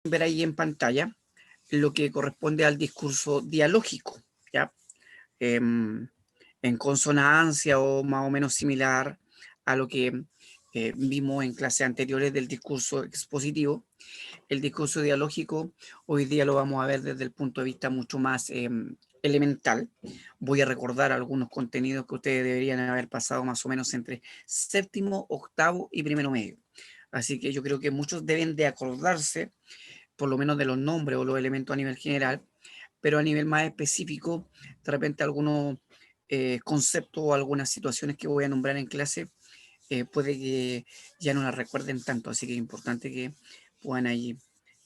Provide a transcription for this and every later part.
ver ahí en pantalla lo que corresponde al discurso dialógico, ¿ya? En consonancia o más o menos similar a lo que vimos en clases anteriores del discurso expositivo. El discurso dialógico hoy día lo vamos a ver desde el punto de vista mucho más elemental. Voy a recordar algunos contenidos que ustedes deberían haber pasado más o menos entre séptimo, octavo y primero medio. Así que yo creo que muchos deben de acordarse por lo menos de los nombres o los elementos a nivel general, pero a nivel más específico, de repente algunos conceptos o algunas situaciones que voy a nombrar en clase, puede que ya no las recuerden tanto, así que es importante que puedan ahí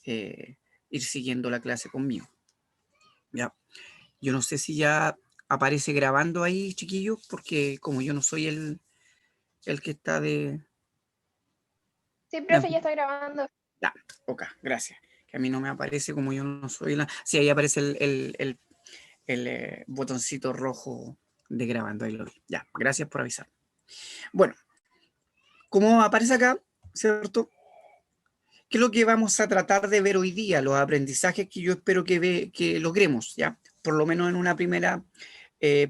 ir siguiendo la clase conmigo. Ya. Yo no sé si ya aparece grabando ahí, chiquillos, porque como yo no soy el que está de... Sí, profe, ya está grabando. Ya, ok, gracias. Que a mí no me aparece como yo no soy la... Sí, ahí aparece el botoncito rojo de grabando. Ahí lo vi. Ya, gracias por avisar. Bueno, como aparece acá, ¿cierto? ¿Qué es lo que vamos a tratar de ver hoy día? Los aprendizajes que yo espero que logremos, ¿ya? Por lo menos en una primera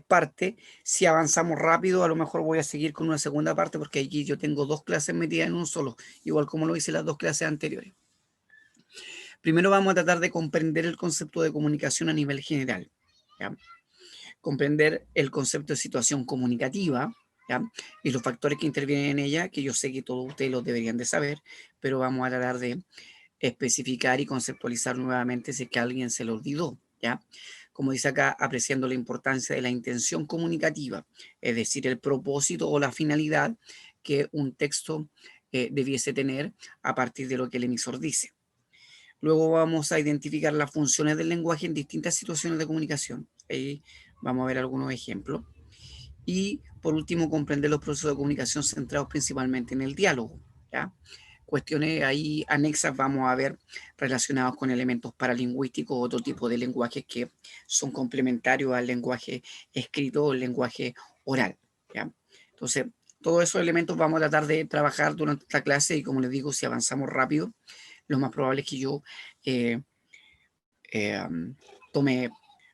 parte. Si avanzamos rápido, a lo mejor voy a seguir con una segunda parte porque aquí yo tengo dos clases metidas en un solo, igual como lo hice las dos clases anteriores. Primero vamos a tratar de comprender el concepto de comunicación a nivel general, ¿ya? Comprender el concepto de situación comunicativa, ¿ya? Y los factores que intervienen en ella, que yo sé que todos ustedes los deberían de saber, pero vamos a tratar de especificar y conceptualizar nuevamente si es que a alguien se le olvidó, ¿ya? Como dice acá, apreciando la importancia de la intención comunicativa, es decir, el propósito o la finalidad que un texto debiese tener a partir de lo que el emisor dice. Luego vamos a identificar las funciones del lenguaje en distintas situaciones de comunicación. Ahí vamos a ver algunos ejemplos. Y por último, comprender los procesos de comunicación centrados principalmente en el diálogo, ¿ya? Cuestiones ahí anexas vamos a ver relacionados con elementos paralingüísticos, otro tipo de lenguajes que son complementarios al lenguaje escrito o el lenguaje oral, ¿ya? Entonces, todos esos elementos vamos a tratar de trabajar durante esta clase y como les digo, si avanzamos rápido, lo más probable es que yo eh, tome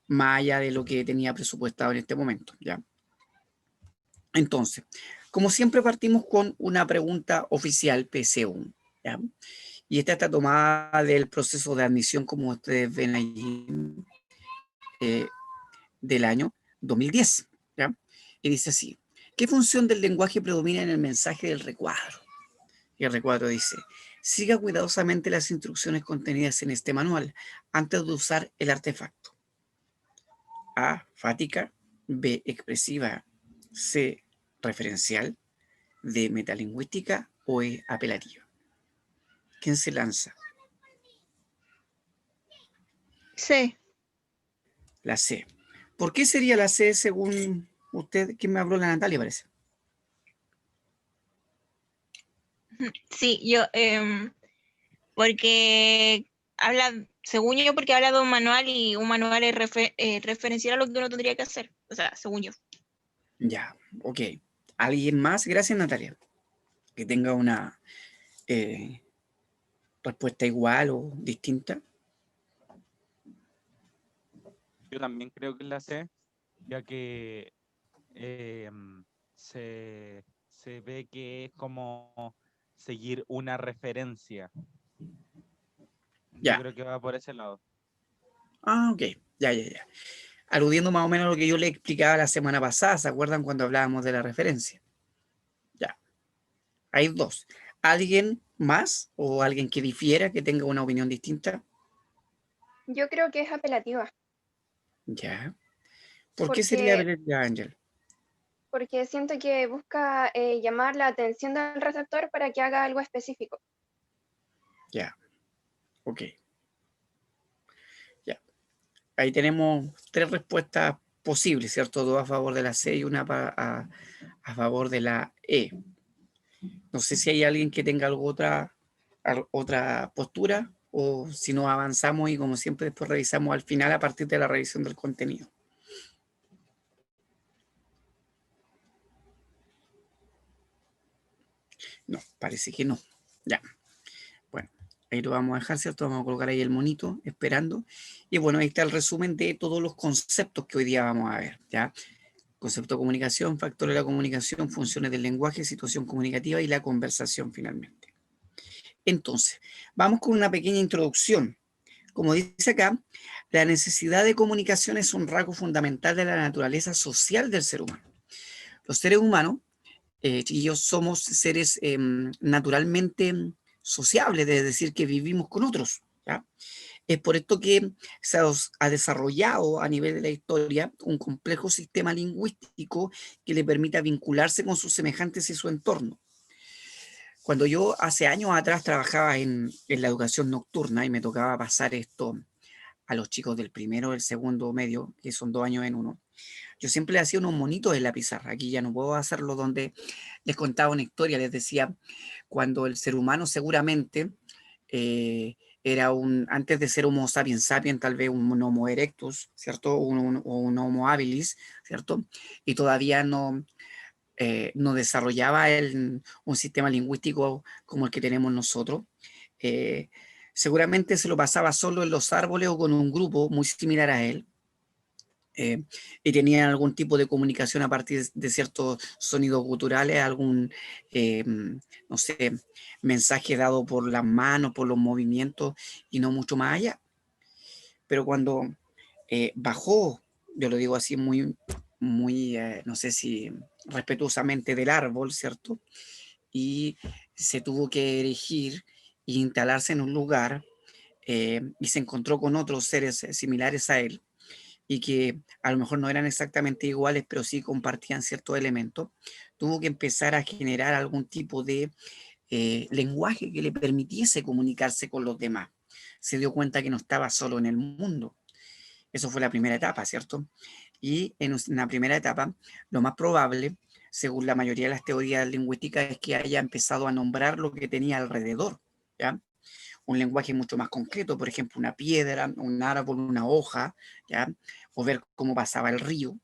más allá de lo que tenía presupuestado en este momento, ¿ya? Entonces, como siempre partimos con una pregunta oficial PC1, ¿ya? Y esta está tomada del proceso de admisión, como ustedes ven allí, eh, del año 2010, ¿ya? Y dice así, ¿qué función del lenguaje predomina en el mensaje del recuadro? Y el recuadro dice, siga cuidadosamente las instrucciones contenidas en este manual antes de usar el artefacto. A, fática, B, expresiva, C, referencial, D, metalingüística o E, apelativa. ¿Quién se lanza? Sí. La C. ¿Por qué sería la C según usted? ¿Quién me habló? La Natalia, parece. Sí, yo, porque habla, según yo, porque habla de un manual y un manual es referencial a lo que uno tendría que hacer. O sea, según yo. Ya, ok. ¿Alguien más? Gracias, Natalia. Que tenga una eh, respuesta igual o distinta. Yo también creo que es la C, ya que eh, se ve que es como seguir una referencia. Yo Ya. creo que va por ese lado. Ah, ok. Ya, ya, ya. Aludiendo más o menos a lo que yo le explicaba la semana pasada, ¿se acuerdan cuando hablábamos de la referencia? Ya. Hay dos. ¿Alguien más o alguien que difiera, que tenga una opinión distinta? Yo creo que es apelativa, Ya. ¿Por qué sería porque, apelativa, Ángel? porque siento que busca llamar la atención del receptor para que haga algo específico. Ya. Ok. Ya. Ahí tenemos tres respuestas posibles, ¿cierto? Dos a favor de la C y una a favor de la E. No sé si hay alguien que tenga otra postura o si no avanzamos y como siempre después revisamos al final a partir de la revisión del contenido. No, parece que no. Ya. Bueno, Ahí lo vamos a dejar, ¿cierto? Vamos a colocar ahí el monito esperando. Y bueno, ahí está el resumen de todos los conceptos que hoy día vamos a ver, ¿ya? Concepto de comunicación, factores de la comunicación, funciones del lenguaje, situación comunicativa y la conversación finalmente. Entonces, vamos con una pequeña introducción. Como dice acá, la necesidad de comunicación es un rasgo fundamental de la naturaleza social del ser humano. Los seres humanos, chiquillos, somos seres naturalmente sociables, es decir, que vivimos con otros, ¿ya? Es por esto que se ha desarrollado a nivel de la historia un complejo sistema lingüístico que le permita vincularse con sus semejantes y su entorno. Cuando yo hace años atrás trabajaba en la educación nocturna y me tocaba pasar esto a los chicos del primero, del segundo medio, que son 2 años en uno, yo siempre les hacía unos monitos en la pizarra. Aquí ya no puedo hacerlo, donde les contaba una historia, les decía, cuando el ser humano seguramente era antes de ser Homo sapiens sapiens, tal vez un Homo erectus, ¿cierto? O un Homo habilis, ¿cierto? Y todavía no desarrollaba un sistema lingüístico como el que tenemos nosotros. Eh, Seguramente se lo pasaba solo en los árboles o con un grupo muy similar a él, y tenían algún tipo de comunicación a partir de ciertos sonidos guturales, algún, no sé, mensaje dado por las manos, por los movimientos y no mucho más allá. Pero cuando bajó, yo lo digo así muy, no sé si respetuosamente del árbol, ¿cierto? Y se tuvo que erigir e instalarse en un lugar, y se encontró con otros seres similares a él y que a lo mejor no eran exactamente iguales, pero sí compartían ciertos elementos, tuvo que empezar a generar algún tipo de lenguaje que le permitiese comunicarse con los demás. Se dio cuenta que no estaba solo en el mundo. Eso fue la primera etapa, ¿cierto? Y en una primera etapa, lo más probable, según la mayoría de las teorías lingüísticas, es que haya empezado a nombrar lo que tenía alrededor, ¿ya? Un lenguaje mucho más concreto, por ejemplo, una piedra, un árbol, una hoja, ¿ya? O ver cómo pasaba el río.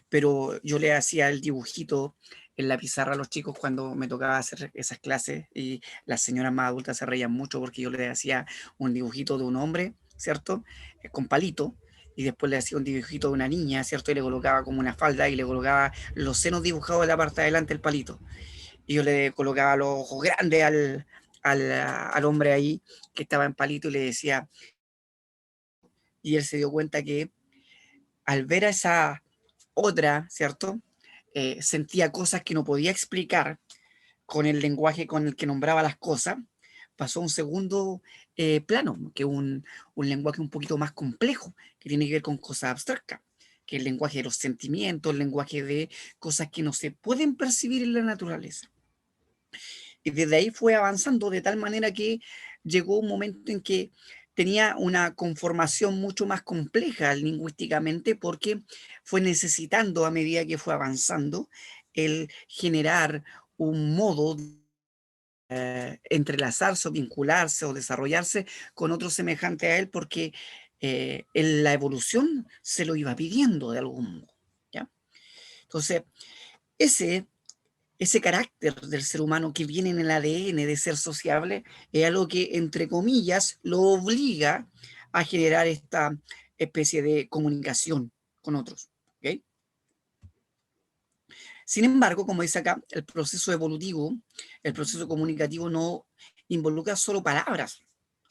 Pero yo le hacía el dibujito en la pizarra a los chicos cuando me tocaba hacer esas clases, y las señoras más adultas se reían mucho porque yo le hacía un dibujito de un hombre, ¿cierto? Con palito, y después le hacía un dibujito de una niña, ¿cierto? Y le colocaba como una falda y le colocaba los senos dibujados en la parte de adelante del palito. Y yo le colocaba los ojos grandes al hombre ahí que estaba en palito y le decía, y él se dio cuenta que al ver a esa otra, ¿cierto? Sentía cosas que no podía explicar con el lenguaje con el que nombraba las cosas, pasó a un segundo plano, que es un lenguaje un poquito más complejo, que tiene que ver con cosas abstractas, que es el lenguaje de los sentimientos, el lenguaje de cosas que no se pueden percibir en la naturaleza. Y desde ahí fue avanzando de tal manera que llegó un momento en que tenía una conformación mucho más compleja lingüísticamente, porque fue necesitando, a medida que fue avanzando, el generar un modo de entrelazarse o vincularse o desarrollarse con otro semejante a él, porque la evolución se lo iba pidiendo de algún modo, ¿ya? Entonces, ese ese carácter del ser humano que viene en el ADN de ser sociable es algo que, entre comillas, lo obliga a generar esta especie de comunicación con otros. ¿Okay? Sin embargo, como dice acá, el proceso evolutivo, el proceso comunicativo no involucra solo palabras,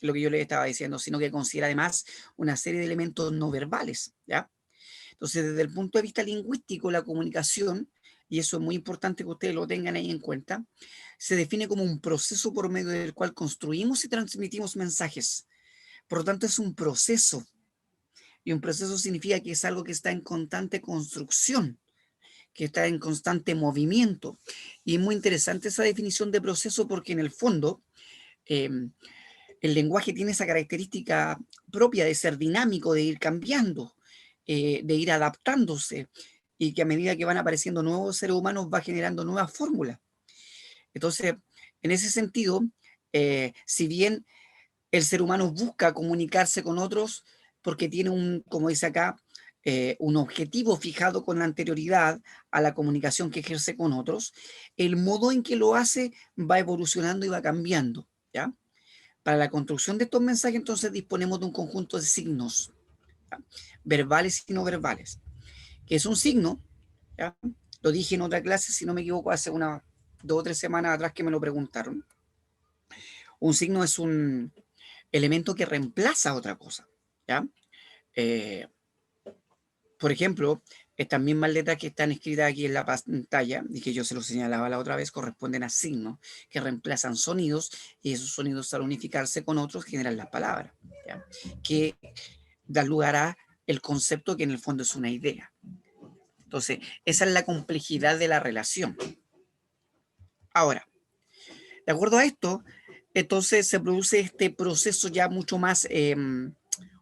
lo que yo les estaba diciendo, sino que considera además una serie de elementos no verbales, ¿ya? Entonces, desde el punto de vista lingüístico, la comunicación, y eso es muy importante que ustedes lo tengan ahí en cuenta, se define como un proceso por medio del cual construimos y transmitimos mensajes. Por lo tanto, es un proceso. Y un proceso significa que es algo que está en constante construcción, que está en constante movimiento. Y es muy interesante esa definición de proceso, porque en el fondo eh, el lenguaje tiene esa característica propia de ser dinámico, de ir cambiando, de ir adaptándose, y que a medida que van apareciendo nuevos seres humanos va generando nuevas fórmulas. Entonces, en ese sentido, si bien el ser humano busca comunicarse con otros porque tiene como dice acá, un objetivo fijado con anterioridad a la comunicación que ejerce con otros, el modo en que lo hace va evolucionando y va cambiando, ¿ya? Para la construcción de estos mensajes, entonces, disponemos de un conjunto de signos, ¿ya? Verbales y no verbales. ¿Qué es un signo? ¿Ya? Lo dije en otra clase, si no me equivoco, hace unas 2 o 3 semanas atrás que me lo preguntaron. Un signo es un elemento que reemplaza a otra cosa, ¿ya? Por ejemplo, estas mismas letras que están escritas aquí en la pantalla, y que yo se lo señalaba la otra vez, corresponden a signos que reemplazan sonidos, y esos sonidos al unificarse con otros generan las palabras, ¿ya? Que dan lugar a el concepto que en el fondo es una idea. Entonces, esa es la complejidad de la relación. Ahora, de acuerdo a esto, entonces se produce este proceso ya mucho más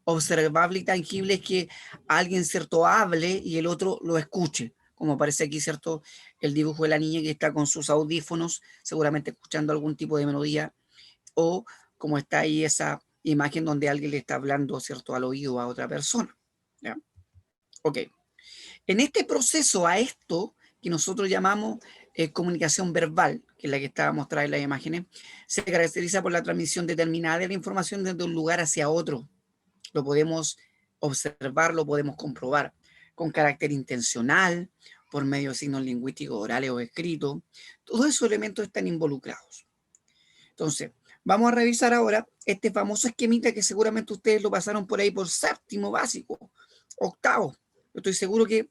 observable y tangible, que alguien, ¿cierto?, hable y el otro lo escuche, como aparece aquí, ¿cierto?, el dibujo de la niña que está con sus audífonos, seguramente escuchando algún tipo de melodía, o como está ahí esa imagen donde alguien le está hablando, ¿cierto?, al oído a otra persona, ¿ya? Ok. En este proceso, a esto que nosotros llamamos comunicación verbal, que es la que estaba mostrada en las imágenes, se caracteriza por la transmisión determinada de la información desde un lugar hacia otro. Lo podemos observar, lo podemos comprobar, con carácter intencional, por medio de signos lingüísticos orales o escritos. Todos esos elementos están involucrados. Entonces, vamos a revisar ahora este famoso esquemita que seguramente ustedes lo pasaron por ahí por séptimo básico, octavo. Yo estoy seguro que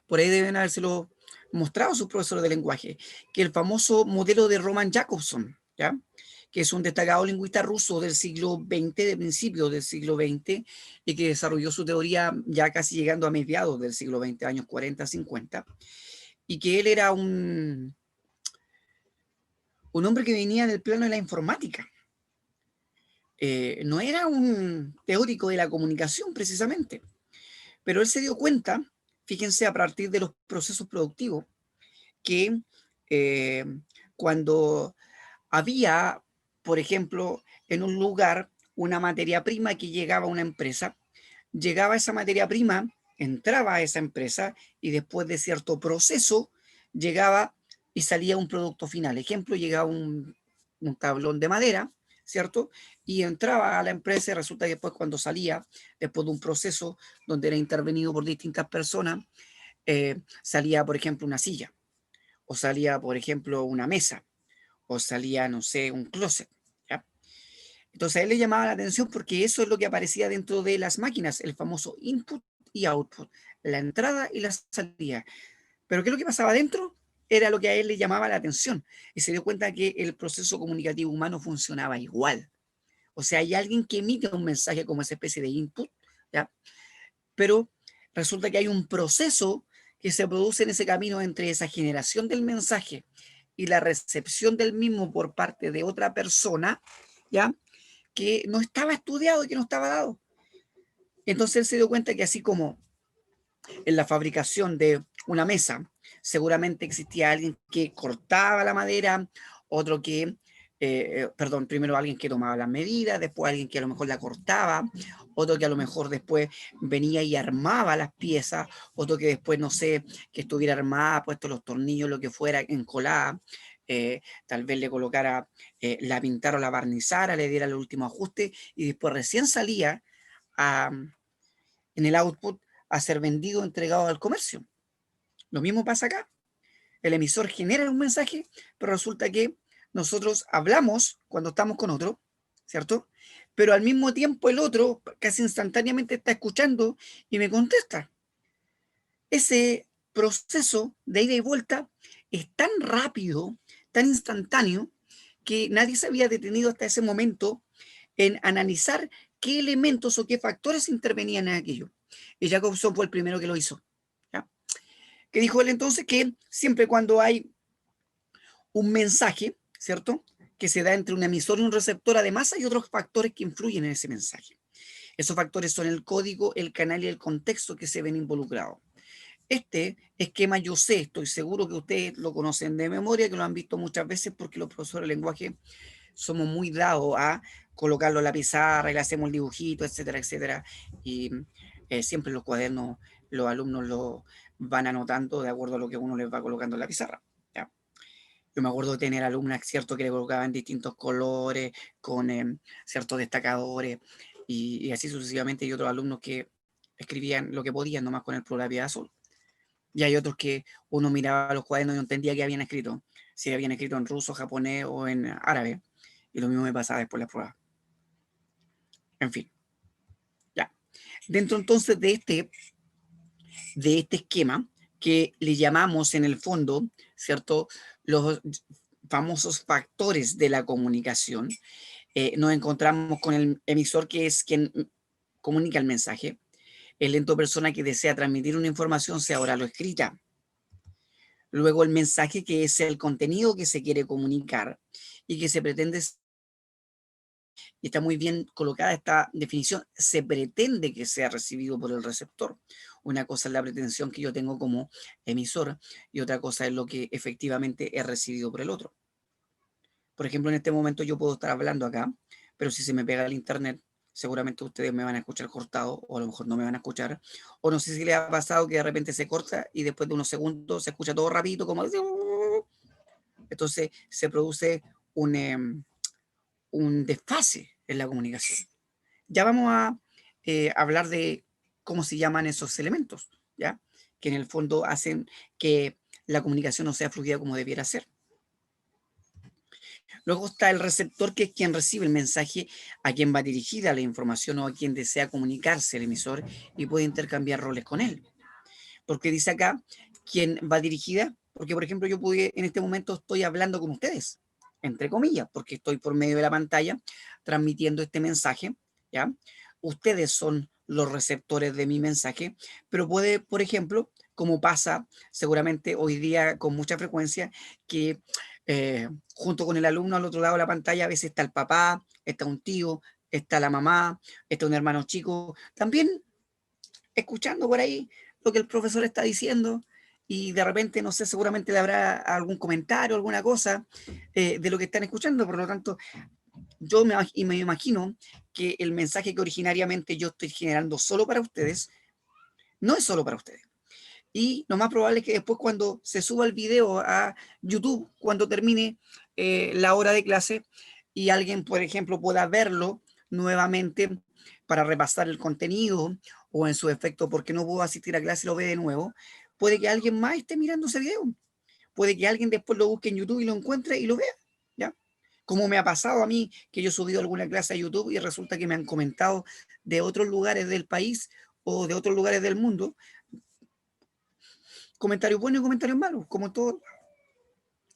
por ahí deben habérselo mostrado a sus profesores de lenguaje, que el famoso modelo de Roman Jakobson, ¿ya?, que es un destacado lingüista ruso del siglo XX, de principios del siglo XX, y que desarrolló su teoría ya casi llegando a mediados del siglo XX, años 40, 50, y que él era un hombre que venía del plano de la informática. No era un teórico de la comunicación precisamente, pero él se dio cuenta, fíjense, a partir de los procesos productivos, que cuando había, por ejemplo, en un lugar una materia prima que llegaba a una empresa, llegaba esa materia prima, entraba a esa empresa y después de cierto proceso llegaba y salía un producto final. Ejemplo, llegaba un tablón de madera, ¿cierto? Y entraba a la empresa y resulta que después cuando salía, después de un proceso donde era intervenido por distintas personas, salía, por ejemplo, una silla, o salía, por ejemplo, una mesa, o salía, no sé, un closet, ¿ya? Entonces a él le llamaba la atención porque eso es lo que aparecía dentro de las máquinas, el famoso input y output, la entrada y la salida. Pero ¿qué es lo que pasaba adentro? Era lo que a él le llamaba la atención, y se dio cuenta que el proceso comunicativo humano funcionaba igual. O sea, hay alguien que emite un mensaje como esa especie de input, ¿ya?, pero resulta que hay un proceso que se produce en ese camino entre esa generación del mensaje y la recepción del mismo por parte de otra persona, ¿ya?, que no estaba estudiado y que no estaba dado. Entonces él se dio cuenta que así como en la fabricación de una mesa, seguramente existía alguien que cortaba la madera, otro que, perdón, primero alguien que tomaba las medidas, después alguien que a lo mejor la cortaba, otro que a lo mejor después venía y armaba las piezas, otro que después, no sé, que estuviera armada, puesto los tornillos, lo que fuera, encolada, tal vez le colocara, la pintara o la barnizara, le diera el último ajuste y después recién salía a, en el output, a ser vendido o entregado al comercio. Lo mismo pasa acá. El emisor genera un mensaje, pero resulta que nosotros hablamos cuando estamos con otro, ¿cierto? Pero al mismo tiempo el otro casi instantáneamente está escuchando y me contesta. Ese proceso de ida y vuelta es tan rápido, tan instantáneo, que nadie se había detenido hasta ese momento en analizar qué elementos o qué factores intervenían en aquello. Y Jacobson fue el primero que lo hizo, ¿ya? Que dijo él entonces que siempre cuando hay un mensaje, ¿cierto?, que se da entre un emisor y un receptor, además hay otros factores que influyen en ese mensaje. Esos factores son el código, el canal y el contexto que se ven involucrados. Este esquema yo sé, estoy seguro que ustedes lo conocen de memoria, que lo han visto muchas veces porque los profesores de lenguaje somos muy dados a colocarlo en la pizarra y le hacemos el dibujito, etcétera, etcétera. Y siempre en los cuadernos los alumnos lo van anotando de acuerdo a lo que uno les va colocando en la pizarra, ¿ya? Yo me acuerdo de tener alumnas, ¿cierto?, que le colocaban distintos colores, con ciertos destacadores, y así sucesivamente, y otros alumnos que escribían lo que podían, nomás con el lápiz azul. Y hay otros que uno miraba los cuadernos y no entendía qué habían escrito, si habían escrito en ruso, japonés o en árabe, y lo mismo me pasaba después de las pruebas. En fin, ya. Dentro entonces de este esquema, que le llamamos en el fondo, ¿cierto?, los famosos factores de la comunicación, nos encontramos con el emisor, que es quien comunica el mensaje, el ente o persona que desea transmitir una información, sea oral o escrita. Luego el mensaje, que es el contenido que se quiere comunicar y que se pretende, y está muy bien colocada esta definición, se pretende que sea recibido por el receptor. Una cosa es la pretensión que yo tengo como emisor y otra cosa es lo que efectivamente es recibido por el otro. Por ejemplo, en este momento yo puedo estar hablando acá, pero si se me pega el internet, seguramente ustedes me van a escuchar cortado, o a lo mejor no me van a escuchar, o no sé si les ha pasado que de repente se corta y después de unos segundos se escucha todo rapidito, como... Entonces se produce un desfase en la comunicación. Ya vamos a hablar de cómo se llaman esos elementos, ¿ya?, que en el fondo hacen que la comunicación no sea fluida como debiera ser. Luego está el receptor, que es quien recibe el mensaje, a quien va dirigida la información o a quien desea comunicarse el emisor, y puede intercambiar roles con él. Porque dice acá quién va dirigida, porque por ejemplo yo en este momento estoy hablando con ustedes, entre comillas, porque estoy por medio de la pantalla transmitiendo este mensaje, ¿ya? Ustedes son los receptores de mi mensaje, pero puede, por ejemplo, como pasa seguramente hoy día con mucha frecuencia, que junto con el alumno al otro lado de la pantalla a veces está el papá, está un tío, está la mamá, está un hermano chico, también escuchando por ahí lo que el profesor está diciendo, y de repente, no sé, seguramente le habrá algún comentario, alguna cosa de lo que están escuchando. Por lo tanto, yo me imagino que el mensaje que originariamente yo estoy generando solo para ustedes, no es solo para ustedes. Y lo más probable es que después, cuando se suba el video a YouTube, cuando termine la hora de clase, y alguien, por ejemplo, pueda verlo nuevamente para repasar el contenido, o en su efecto, porque no pudo asistir a clase, lo ve de nuevo, puede que alguien más esté mirando ese video. Puede que alguien después lo busque en YouTube y lo encuentre y lo vea, ¿ya? Como me ha pasado a mí, que yo he subido alguna clase a YouTube y resulta que me han comentado de otros lugares del país o de otros lugares del mundo, comentarios buenos y comentarios malos, como todo.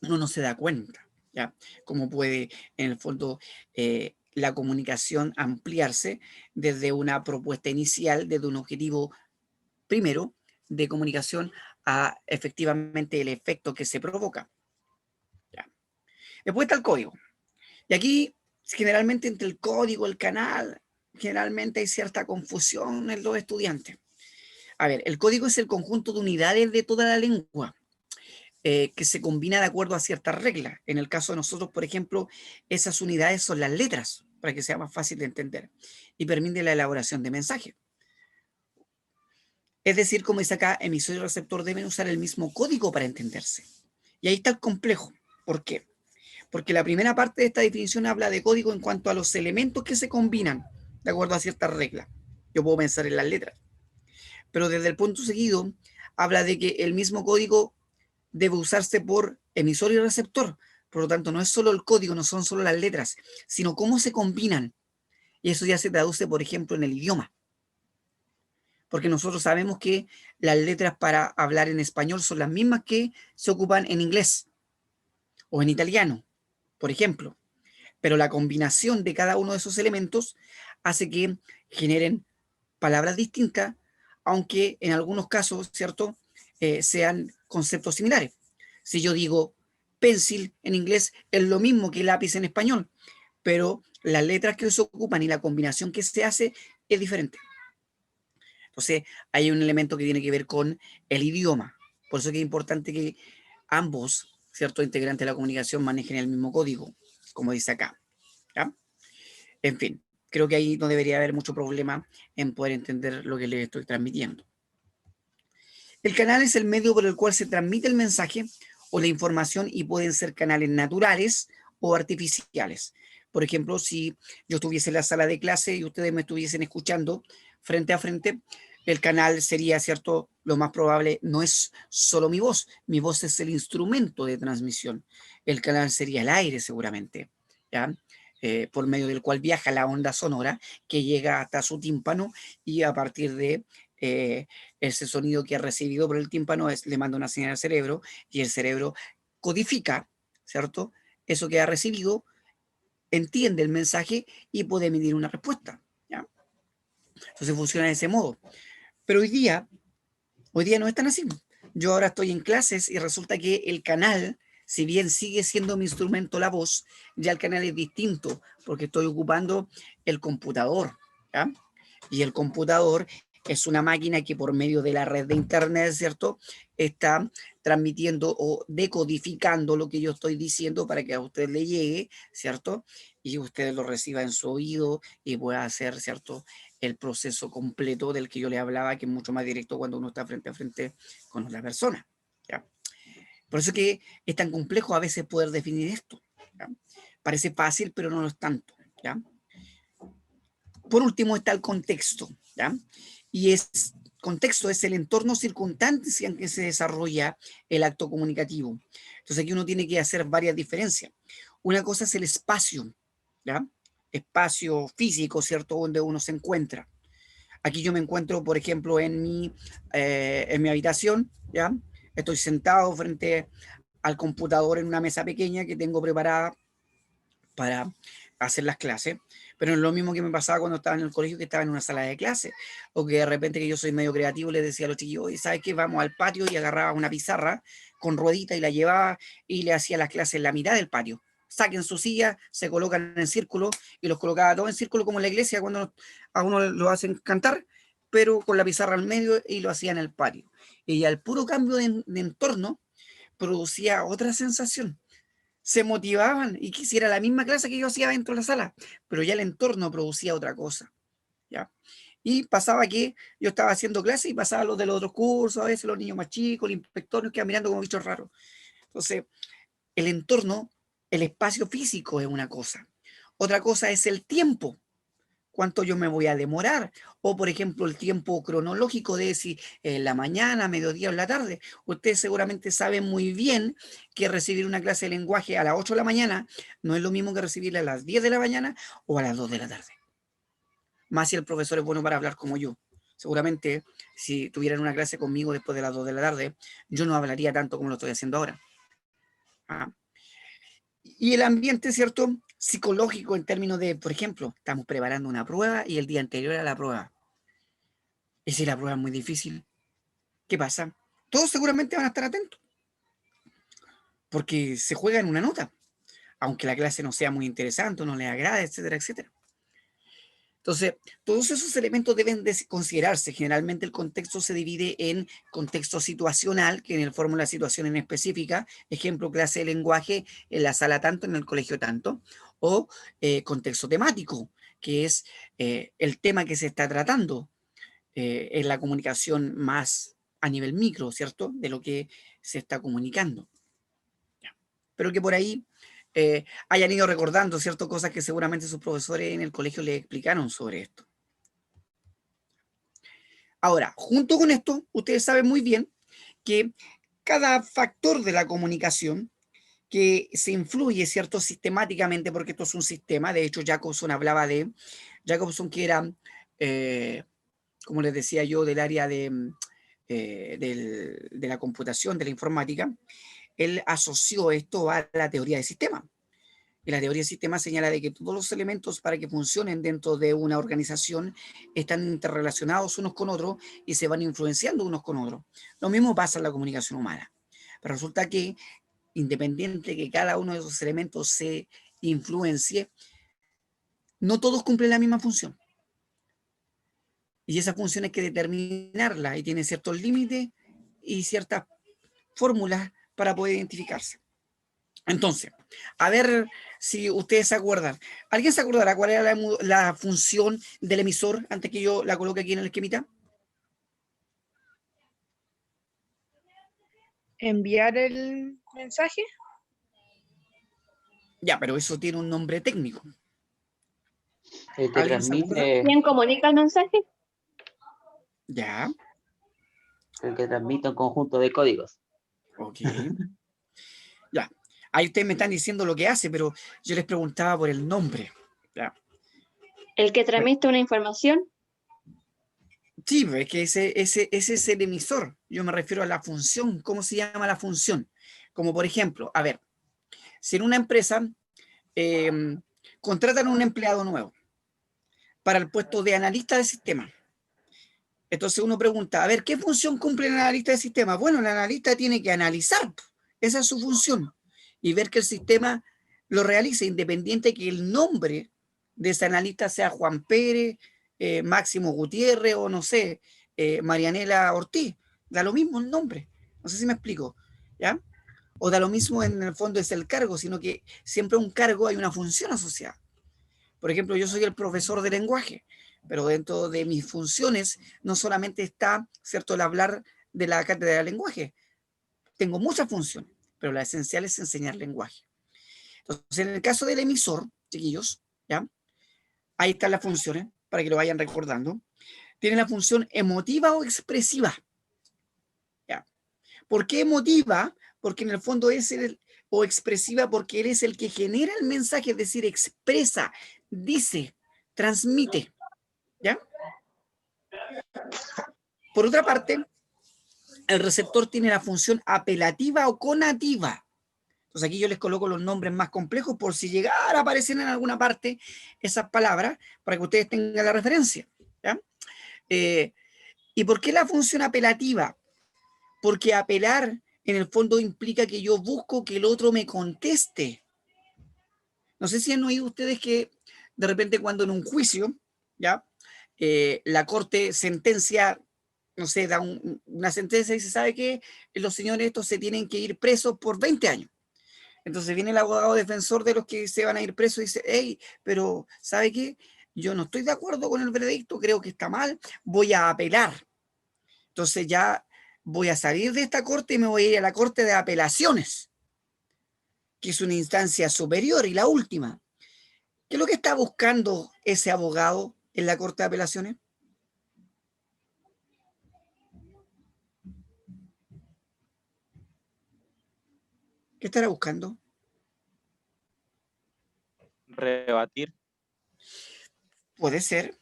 Uno no se da cuenta, ¿ya?, cómo puede, en el fondo, la comunicación ampliarse desde una propuesta inicial, desde un objetivo primero de comunicación, a efectivamente el efecto que se provoca, ¿ya? Después está el código. Y aquí, generalmente, entre el código y el canal, generalmente hay cierta confusión en los estudiantes. A ver, el código es el conjunto de unidades de toda la lengua, que se combina de acuerdo a ciertas reglas. En el caso de nosotros, por ejemplo, esas unidades son las letras, para que sea más fácil de entender, y permite la elaboración de mensajes. Es decir, como dice acá, emisor y receptor deben usar el mismo código para entenderse. Y ahí está el complejo. ¿Por qué? Porque la primera parte de esta definición habla de código en cuanto a los elementos que se combinan de acuerdo a ciertas reglas. Yo puedo pensar en las letras. Pero desde el punto seguido, habla de que el mismo código debe usarse por emisor y receptor. Por lo tanto, no es solo el código, no son solo las letras, sino cómo se combinan. Y eso ya se traduce, por ejemplo, en el idioma. Porque nosotros sabemos que las letras para hablar en español son las mismas que se ocupan en inglés o en italiano, por ejemplo. Pero la combinación de cada uno de esos elementos hace que generen palabras distintas, aunque en algunos casos, ¿cierto?, sean conceptos similares. Si yo digo pencil en inglés, es lo mismo que lápiz en español, pero las letras que se ocupan y la combinación que se hace es diferente. Entonces, hay un elemento que tiene que ver con el idioma. Por eso es que es importante que ambos, ¿cierto?, integrantes de la comunicación manejen el mismo código, como dice acá, ¿ya? En fin, creo que ahí no debería haber mucho problema en poder entender lo que les estoy transmitiendo. El canal es el medio por el cual se transmite el mensaje o la información y pueden ser canales naturales o artificiales. Por ejemplo, si yo estuviese en la sala de clase y ustedes me estuviesen escuchando frente a frente, el canal sería, ¿cierto? Lo más probable no es solo mi voz es el instrumento de transmisión. El canal sería el aire seguramente, ¿ya? Por medio del cual viaja la onda sonora que llega hasta su tímpano y a partir de ese sonido que ha recibido por el tímpano le manda una señal al cerebro y el cerebro codifica, ¿cierto? Eso que ha recibido, entiende el mensaje y puede emitir una respuesta, ¿ya? Entonces funciona de ese modo. Pero hoy día no es tan así. Yo ahora estoy en clases y resulta que el canal, si bien sigue siendo mi instrumento la voz, ya el canal es distinto porque estoy ocupando el computador, ¿ya? Y el computador es una máquina que por medio de la red de internet, ¿cierto?, está transmitiendo o decodificando lo que yo estoy diciendo para que a usted le llegue, ¿cierto? Y usted lo reciba en su oído y pueda hacer, ¿cierto?, el proceso completo del que yo le hablaba, que es mucho más directo cuando uno está frente a frente con otra persona, ¿ya? Por eso que es tan complejo a veces poder definir esto, ¿ya? Parece fácil, pero no lo es tanto, ¿ya? Por último está el contexto, ¿ya? Y contexto es el entorno circunstancia en que se desarrolla el acto comunicativo. Entonces aquí uno tiene que hacer varias diferencias. Una cosa es el espacio, ¿ya? Espacio físico, ¿cierto? Donde uno se encuentra. Aquí yo me encuentro, por ejemplo, en mi habitación, ¿ya? Estoy sentado frente al computador en una mesa pequeña que tengo preparada para hacer las clases, pero no es lo mismo que me pasaba cuando estaba en el colegio, que estaba en una sala de clases, o que de repente, que yo soy medio creativo, les decía a los chiquillos, oye, ¿sabes qué? Vamos al patio, y agarraba una pizarra con ruedita y la llevaba y le hacía las clases en la mitad del patio. Saquen su silla, se colocan en círculo, y los colocaba todos en círculo como en la iglesia cuando a uno lo hacen cantar, pero con la pizarra al medio, y lo hacía en el patio. Y al puro cambio de entorno producía otra sensación. Se motivaban y quisiera la misma clase que yo hacía dentro de la sala, pero ya el entorno producía otra cosa, ¿ya? Y pasaba que yo estaba haciendo clase y pasaba los de los otros cursos, a veces los niños más chicos, el inspector nos queda mirando como bichos raros. Entonces, el entorno, el espacio físico es una cosa. Otra cosa es el tiempo. ¿Cuánto yo me voy a demorar? O, por ejemplo, el tiempo cronológico de si en la mañana, mediodía o en la tarde. Ustedes seguramente saben muy bien que recibir una clase de lenguaje a las 8 de la mañana no es lo mismo que recibirla a las 10 de la mañana o a las 2 de la tarde. Más si el profesor es bueno para hablar como yo. Seguramente, si tuvieran una clase conmigo después de las 2 de la tarde, yo no hablaría tanto como lo estoy haciendo ahora. ¿Ah? Y el ambiente, ¿cierto?, psicológico en términos de, por ejemplo, estamos preparando una prueba y el día anterior a la prueba. Y si la prueba es muy difícil, ¿qué pasa? Todos seguramente van a estar atentos, porque se juega en una nota, aunque la clase no sea muy interesante, no les agrade, etcétera, etcétera. Entonces, todos esos elementos deben de considerarse. Generalmente el contexto se divide en contexto situacional, que en el fórmula situación en específica, ejemplo, clase de lenguaje en la sala tanto, en el colegio tanto, o contexto temático, que es el tema que se está tratando en la comunicación más a nivel micro, ¿cierto?, de lo que se está comunicando. Pero que por ahí hayan ido recordando, ¿cierto?, cosas que seguramente sus profesores en el colegio les explicaron sobre esto. Ahora, junto con esto, ustedes saben muy bien que cada factor de la comunicación que se influye, ¿cierto?, sistemáticamente, porque esto es un sistema. De hecho, Jacobson hablaba de Jacobson, que era, como les decía yo, del área de la computación, de la informática. Él asoció esto a la teoría de sistemas. Y la teoría de sistemas señala de que todos los elementos para que funcionen dentro de una organización están interrelacionados unos con otros y se van influenciando unos con otros. Lo mismo pasa en la comunicación humana. Pero resulta que, independiente de que cada uno de esos elementos se influencie, no todos cumplen la misma función. Y esa función hay que determinarla y tiene ciertos límites y ciertas fórmulas para poder identificarse. Entonces, a ver si ustedes se acuerdan. ¿Alguien se acordará cuál era la función del emisor antes que yo la coloque aquí en el esquemita? Enviar el mensaje. Ya, pero eso tiene un nombre técnico. El que ¿Alguien se acuerda? transmite, ¿Quién comunica el mensaje? Ya, el que transmite un conjunto de códigos. ok. Ya, ahí ustedes me están diciendo lo que hace, pero yo les preguntaba por el nombre. Ya. El que transmite una información. Sí, pues, es que ese es el emisor. Yo me refiero a la función. ¿Cómo se llama la función? Como por ejemplo, a ver, si en una empresa contratan a un empleado nuevo para el puesto de analista de sistemas. Entonces uno pregunta, a ver, ¿qué función cumple el analista de sistemas? Bueno, el analista tiene que analizar, esa es su función, y ver que el sistema lo realice, independiente que el nombre de ese analista sea Juan Pérez, Máximo Gutiérrez o no sé, Marianela Ortiz. Da lo mismo el nombre, no sé si me explico, ¿ya? O da lo mismo en el fondo es el cargo, sino que siempre un cargo hay una función asociada. Por ejemplo, yo soy el profesor de lenguaje, pero dentro de mis funciones no solamente está, ¿cierto?, el hablar de la cátedra de lenguaje. Tengo muchas funciones, pero la esencial es enseñar lenguaje. Entonces, en el caso del emisor, chiquillos, ¿ya? Ahí están las funciones, para que lo vayan recordando. Tiene la función emotiva o expresiva. ¿Ya? ¿Por qué emotiva? Porque en el fondo es o expresiva porque él es el que genera el mensaje, es decir, expresa, dice, transmite. ¿Ya? Por otra parte, el receptor tiene la función apelativa o conativa. Entonces aquí yo les coloco los nombres más complejos por si llegara a aparecer en alguna parte esas palabras para que ustedes tengan la referencia. ¿Ya? ¿Y por qué la función apelativa? Porque apelar en el fondo implica que yo busco que el otro me conteste. No sé si han oído ustedes que de repente cuando en un juicio, ¿ya? La corte sentencia, no sé, da una sentencia y se sabe que los señores estos se tienen que ir presos por 20 años. Entonces viene el abogado defensor de los que se van a ir presos y dice, hey, pero ¿sabe qué? Yo no estoy de acuerdo con el veredicto, creo que está mal, voy a apelar. Entonces ya voy a salir de esta corte y me voy a ir a la corte de apelaciones, que es una instancia superior y la última. ¿Qué es lo que está buscando ese abogado en la corte de apelaciones? ¿Qué estará buscando? Rebatir. Puede ser.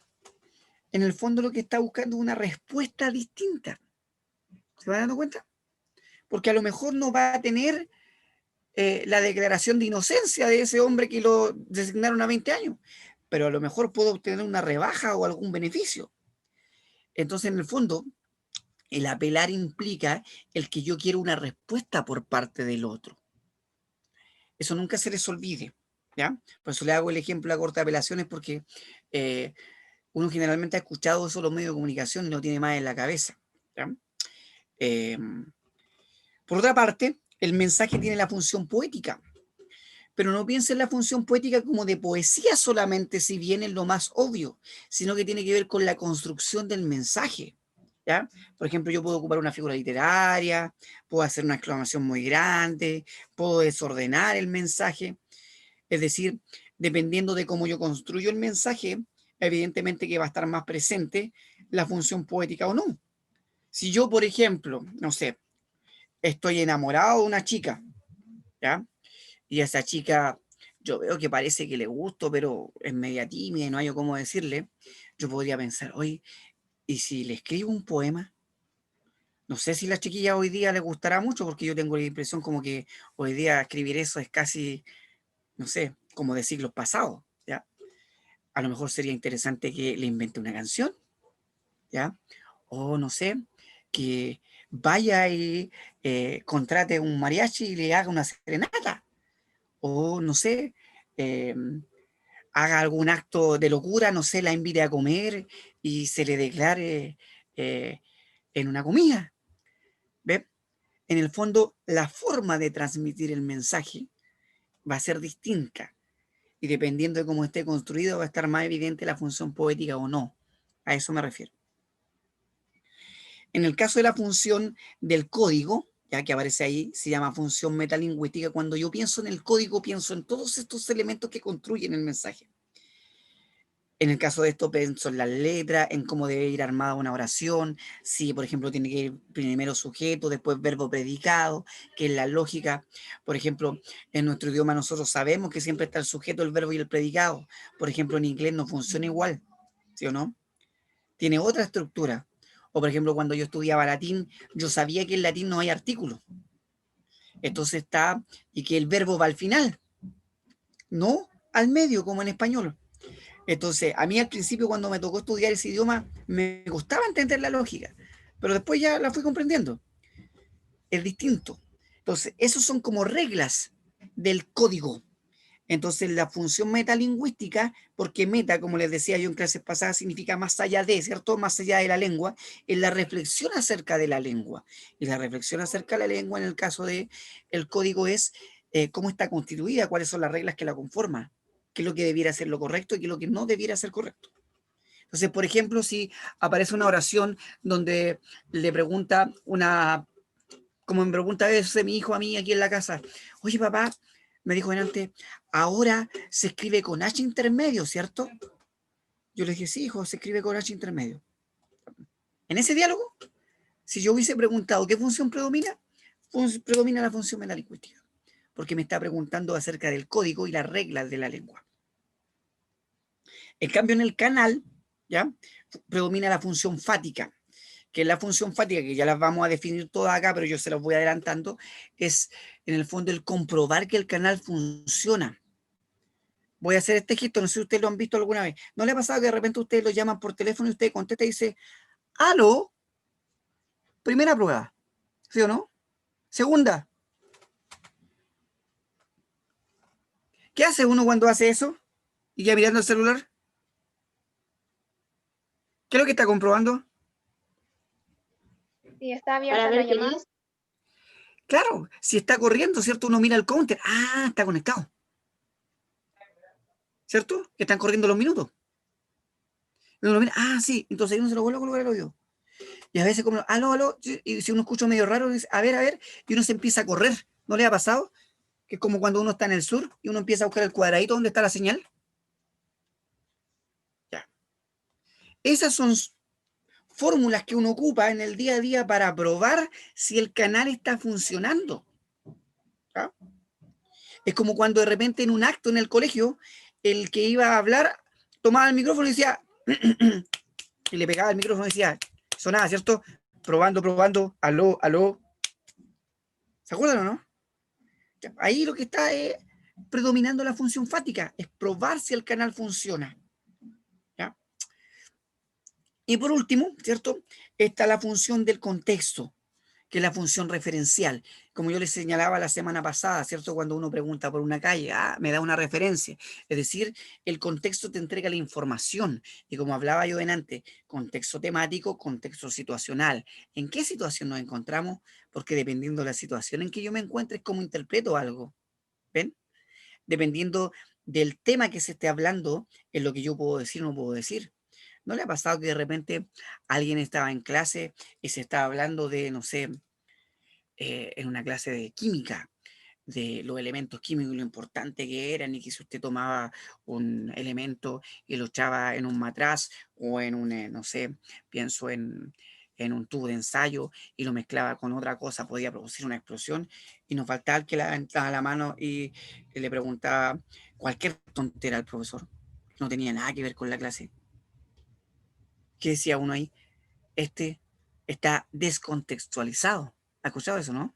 En el fondo lo que está buscando es una respuesta distinta. ¿Se van dando cuenta? Porque a lo mejor no va a tener la declaración de inocencia de ese hombre que lo designaron a 20 años, pero a lo mejor puedo obtener una rebaja o algún beneficio. Entonces, en el fondo, el apelar implica el que yo quiero una respuesta por parte del otro. Eso nunca se les olvide, ¿ya? Por eso le hago el ejemplo a corte de apelaciones porque uno generalmente ha escuchado eso en los medios de comunicación y no tiene más en la cabeza, ¿ya? Por otra parte, el mensaje tiene la función poética, pero no piensen la función poética como de poesía solamente, si bien es lo más obvio, sino que tiene que ver con la construcción del mensaje, ¿ya? Por ejemplo, yo puedo ocupar una figura literaria, puedo hacer una exclamación muy grande, puedo desordenar el mensaje, es decir, dependiendo de cómo yo construyo el mensaje, evidentemente que va a estar más presente la función poética o no. Si yo, por ejemplo, no sé, estoy enamorado de una chica, ¿ya? Y a esa chica yo veo que parece que le gusto, pero es media tímida y no hay cómo decirle, yo podría pensar, oye, ¿y si le escribo un poema? No sé si la chiquilla hoy día le gustará mucho, porque yo tengo la impresión como que hoy día escribir eso es casi, no sé, como de siglos pasados, ¿ya? A lo mejor sería interesante que le invente una canción, ¿ya? O no sé, que vaya y contrate un mariachi y le haga una serenata. O no sé, eh, haga algún acto de locura, no sé, la invite a comer y se le declare en una comida. ¿Ve? En el fondo, la forma de transmitir el mensaje va a ser distinta y dependiendo de cómo esté construido va a estar más evidente la función poética o no. A eso me refiero. En el caso de la función del código, ya que aparece ahí, se llama función metalingüística. Cuando yo pienso en el código, pienso en todos estos elementos que construyen el mensaje. En el caso de esto, pienso en las letras, en cómo debe ir armada una oración, si, por ejemplo, tiene que ir primero sujeto, después verbo predicado, que es la lógica. Por ejemplo, en nuestro idioma nosotros sabemos que siempre está el sujeto, el verbo y el predicado. Por ejemplo, en inglés no funciona igual, ¿sí o no? Tiene otra estructura. O, por ejemplo, cuando yo estudiaba latín, yo sabía que en latín no hay artículo. Entonces está, y que el verbo va al final, no al medio, como en español. Entonces, a mí al principio cuando me tocó estudiar ese idioma, me costaba entender la lógica, pero después ya la fui comprendiendo. Es distinto. Entonces, esos son como reglas del código. Entonces, la función metalingüística, porque meta, como les decía yo en clases pasadas, significa más allá de, ¿cierto? Más allá de la lengua, es la reflexión acerca de la lengua. Y la reflexión acerca de la lengua, en el caso de el código, es cómo está constituida, cuáles son las reglas que la conforman, qué es lo que debiera ser lo correcto y qué es lo que no debiera ser correcto. Entonces, por ejemplo, si aparece una oración donde le pregunta como me pregunta a veces mi hijo a mí aquí en la casa, oye papá, me dijo delante, ahora se escribe con H intermedio, ¿cierto? Yo le dije, sí, hijo, se escribe con H intermedio. En ese diálogo, si yo hubiese preguntado qué función predomina, predomina la función metalingüística, porque me está preguntando acerca del código y las reglas de la lengua. En cambio, en el canal, ¿ya? Predomina la función fática, que es la función fática, que ya las vamos a definir todas acá, pero yo se las voy adelantando, es en el fondo el comprobar que el canal funciona. Voy a hacer este gesto, no sé si ustedes lo han visto alguna vez. ¿No le ha pasado que de repente ustedes lo llaman por teléfono y usted contesta y dice, aló? Primera prueba, ¿sí o no? Segunda. ¿Qué hace uno cuando hace eso? Y ya mirando el celular. ¿Qué es lo que está comprobando? Sí, está Para abierta la ver quién llamada. es. Claro, si está corriendo, ¿cierto? Uno mira el counter. Ah, está conectado. ¿Cierto? Que están corriendo los minutos. Y uno mira, ah, sí, entonces uno se lo vuelve a colocar al oído. Y a veces como, aló, aló, y si uno escucha medio raro, dice, a ver, y uno se empieza a correr. ¿No le ha pasado? Que es como cuando uno está en el sur y uno empieza a buscar el cuadradito donde está la señal. Ya. Esas son fórmulas que uno ocupa en el día a día para probar si el canal está funcionando. ¿Ya? Es como cuando de repente en un acto en el colegio, el que iba a hablar tomaba el micrófono y decía, y le pegaba el micrófono y decía, sonaba, ¿cierto? Probando, aló, aló. ¿Se acuerdan o no? Ya, ahí lo que está es predominando la función fática, es probar si el canal funciona. ¿Ya? Y por último, ¿cierto? Está la función del contexto, que es la función referencial. Como yo les señalaba la semana pasada, ¿cierto? Cuando uno pregunta por una calle, me da una referencia. Es decir, el contexto te entrega la información. Y como hablaba yo antes, contexto temático, contexto situacional. ¿En qué situación nos encontramos? Porque dependiendo de la situación en que yo me encuentre, es como interpreto algo. ¿Ven? Dependiendo del tema que se esté hablando, es lo que yo puedo decir o no puedo decir. ¿No le ha pasado que de repente alguien estaba en clase y se estaba hablando de, no sé, en una clase de química, de los elementos químicos, lo importante que eran, y que si usted tomaba un elemento y lo echaba en un matraz o en un, no sé, pienso en un tubo de ensayo y lo mezclaba con otra cosa, podía producir una explosión, y nos faltaba el que levantaba la mano y le preguntaba cualquier tontera al profesor, no tenía nada que ver con la clase. ¿Qué decía uno ahí? Este está descontextualizado. ¿Ha escuchado eso, no?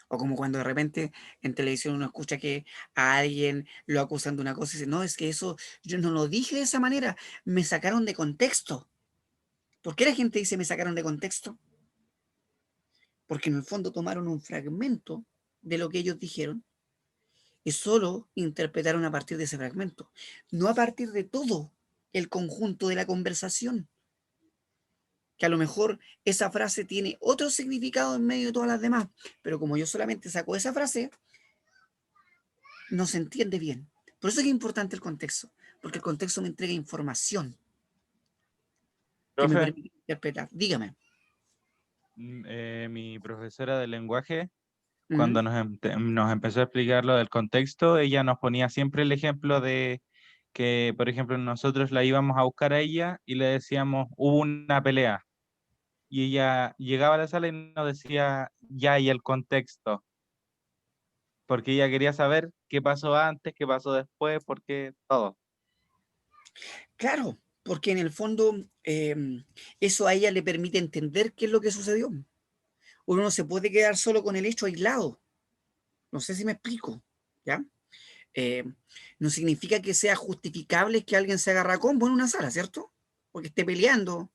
O como cuando de repente en televisión uno escucha que a alguien lo acusan de una cosa y dice, no, es que eso yo no lo dije de esa manera, me sacaron de contexto. ¿Por qué la gente dice me sacaron de contexto? Porque en el fondo tomaron un fragmento de lo que ellos dijeron y solo interpretaron a partir de ese fragmento, no a partir de todo el conjunto de la conversación. Que a lo mejor esa frase tiene otro significado en medio de todas las demás, pero como yo solamente saco esa frase, no se entiende bien. Por eso es importante el contexto, porque el contexto me entrega información que me Profe, permite interpretar. Dígame. Mi profesora de lenguaje, Ujú. cuando nos empezó a explicar lo del contexto, ella nos ponía siempre el ejemplo de que, por ejemplo, nosotros la íbamos a buscar a ella y le decíamos, hubo una pelea. Y ella llegaba a la sala y nos decía, ya, y el contexto. Porque ella quería saber qué pasó antes, qué pasó después, porque todo. Claro, porque en el fondo eso a ella le permite entender qué es lo que sucedió. Uno no se puede quedar solo con el hecho aislado. No sé si me explico, ¿ya? Eh, no significa que sea justificable que alguien se agarre a combo en una sala, ¿cierto? Porque esté peleando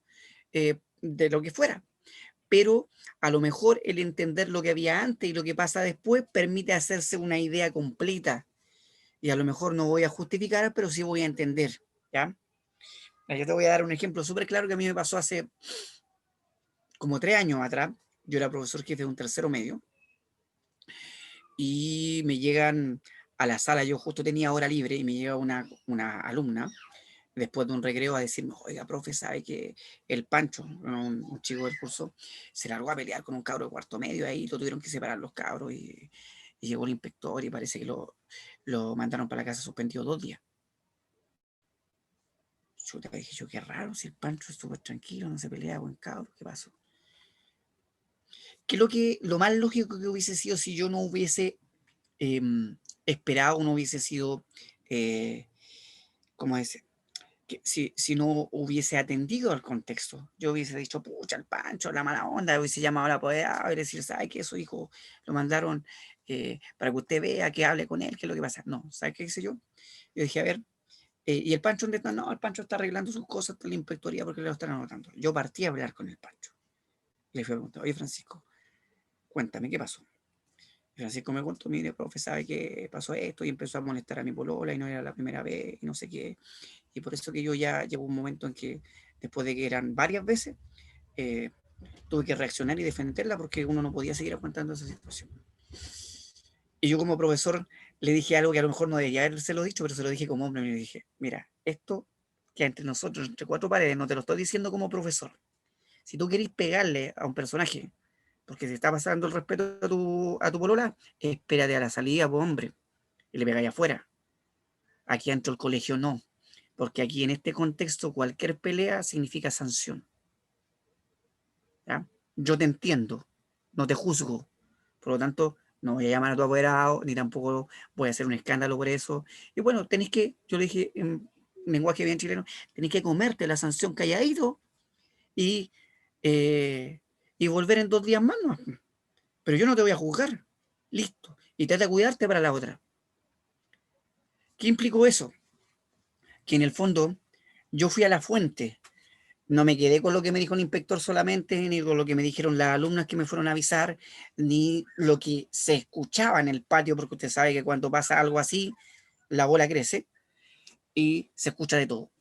de lo que fuera. Pero a lo mejor el entender lo que había antes y lo que pasa después permite hacerse una idea completa. Y a lo mejor no voy a justificar, pero sí voy a entender, ¿ya? Yo te voy a dar un ejemplo súper claro que a mí me pasó hace como 3 años atrás. Yo era profesor jefe de un tercero medio y me llegan a la sala, yo justo tenía hora libre y me llega una alumna después de un recreo a decirme, oiga, profe, ¿sabe que el Pancho, un chico del curso, se largó a pelear con un cabro de cuarto medio ahí, lo tuvieron que separar los cabros y llegó el inspector y parece que lo mandaron para la casa suspendido 2 días? Chuta, dije yo, qué raro, si el Pancho es súper tranquilo, no se pelea, buen cabro, ¿qué pasó? Lo más lógico que hubiese sido si yo no hubiese esperado, no hubiese sido, ¿cómo decir? Que si no hubiese atendido al contexto, yo hubiese dicho, pucha, el Pancho, la mala onda, hubiese llamado a la apoderada y decir, ¿sabe qué? Su hijo lo mandaron para que usted vea, que hable con él, qué es lo que pasa. No, ¿sabe qué hice yo? Yo dije, a ver, ¿y el Pancho dónde está? No, el Pancho está arreglando sus cosas en la inspectoría porque le lo están anotando. Yo partí a hablar con el Pancho. Le fui a preguntar, oye, Francisco, cuéntame, ¿qué pasó? Y Francisco me contó, mire, profe, ¿sabe qué pasó esto? Y empezó a molestar a mi polola y no era la primera vez y no sé qué. Y por eso que yo ya llevo un momento en que, después de que eran varias veces, eh, tuve que reaccionar y defenderla porque uno no podía seguir aguantando esa situación. Y yo como profesor le dije algo que a lo mejor no debería habérselo dicho, pero se lo dije como hombre. Y le dije, mira, esto que entre nosotros, entre 4 paredes, no te lo estoy diciendo como profesor. Si tú querés pegarle a un personaje porque se está pasando el respeto a tu polola, espérate a la salida, pues, hombre, y le pegáis afuera. Aquí dentro del colegio no, porque aquí en este contexto cualquier pelea significa sanción. ¿Ya? Yo te entiendo, no te juzgo, por lo tanto, no voy a llamar a tu apoderado, ni tampoco voy a hacer un escándalo por eso. Y bueno, tenéis que, yo le dije en lenguaje bien chileno, tenéis que comerte la sanción que haya ido y, eh, y volver en 2 días más, ¿no? Pero yo no te voy a juzgar, listo, y trata de cuidarte para la otra. ¿Qué implicó eso? Que en el fondo yo fui a la fuente. No me quedé con lo que me dijo el inspector solamente, ni con lo que me dijeron las alumnas que me fueron a avisar, ni lo que se escuchaba en el patio, porque usted sabe que cuando pasa algo así, la bola crece y se escucha de todo.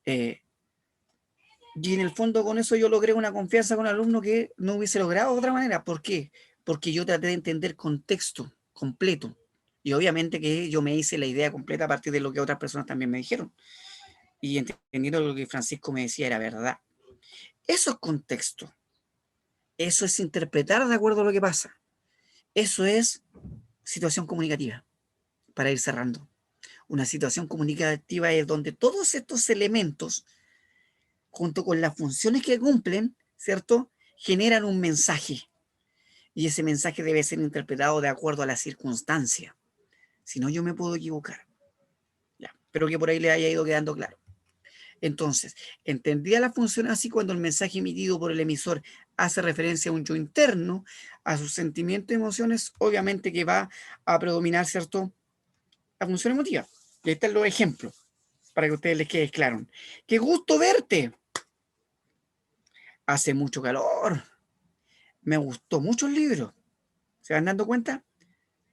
Y en el fondo con eso yo logré una confianza con el alumno que no hubiese logrado de otra manera. ¿Por qué? Porque yo traté de entender contexto completo. Y obviamente que yo me hice la idea completa a partir de lo que otras personas también me dijeron. Y entendiendo lo que Francisco me decía era verdad. Eso es contexto. Eso es interpretar de acuerdo a lo que pasa. Eso es situación comunicativa, para ir cerrando. Una situación comunicativa es donde todos estos elementos, junto con las funciones que cumplen, ¿cierto?, generan un mensaje. Y ese mensaje debe ser interpretado de acuerdo a la circunstancia. Si no, yo me puedo equivocar. Ya, espero que por ahí le haya ido quedando claro. Entonces, entendía la función así cuando el mensaje emitido por el emisor hace referencia a un yo interno, a sus sentimientos y emociones, obviamente que va a predominar, ¿cierto?, la función emotiva. Y ahí están los ejemplos, para que a ustedes les quede claro. ¡Qué gusto verte! Hace mucho calor. Me gustó mucho el libro. ¿Se van dando cuenta?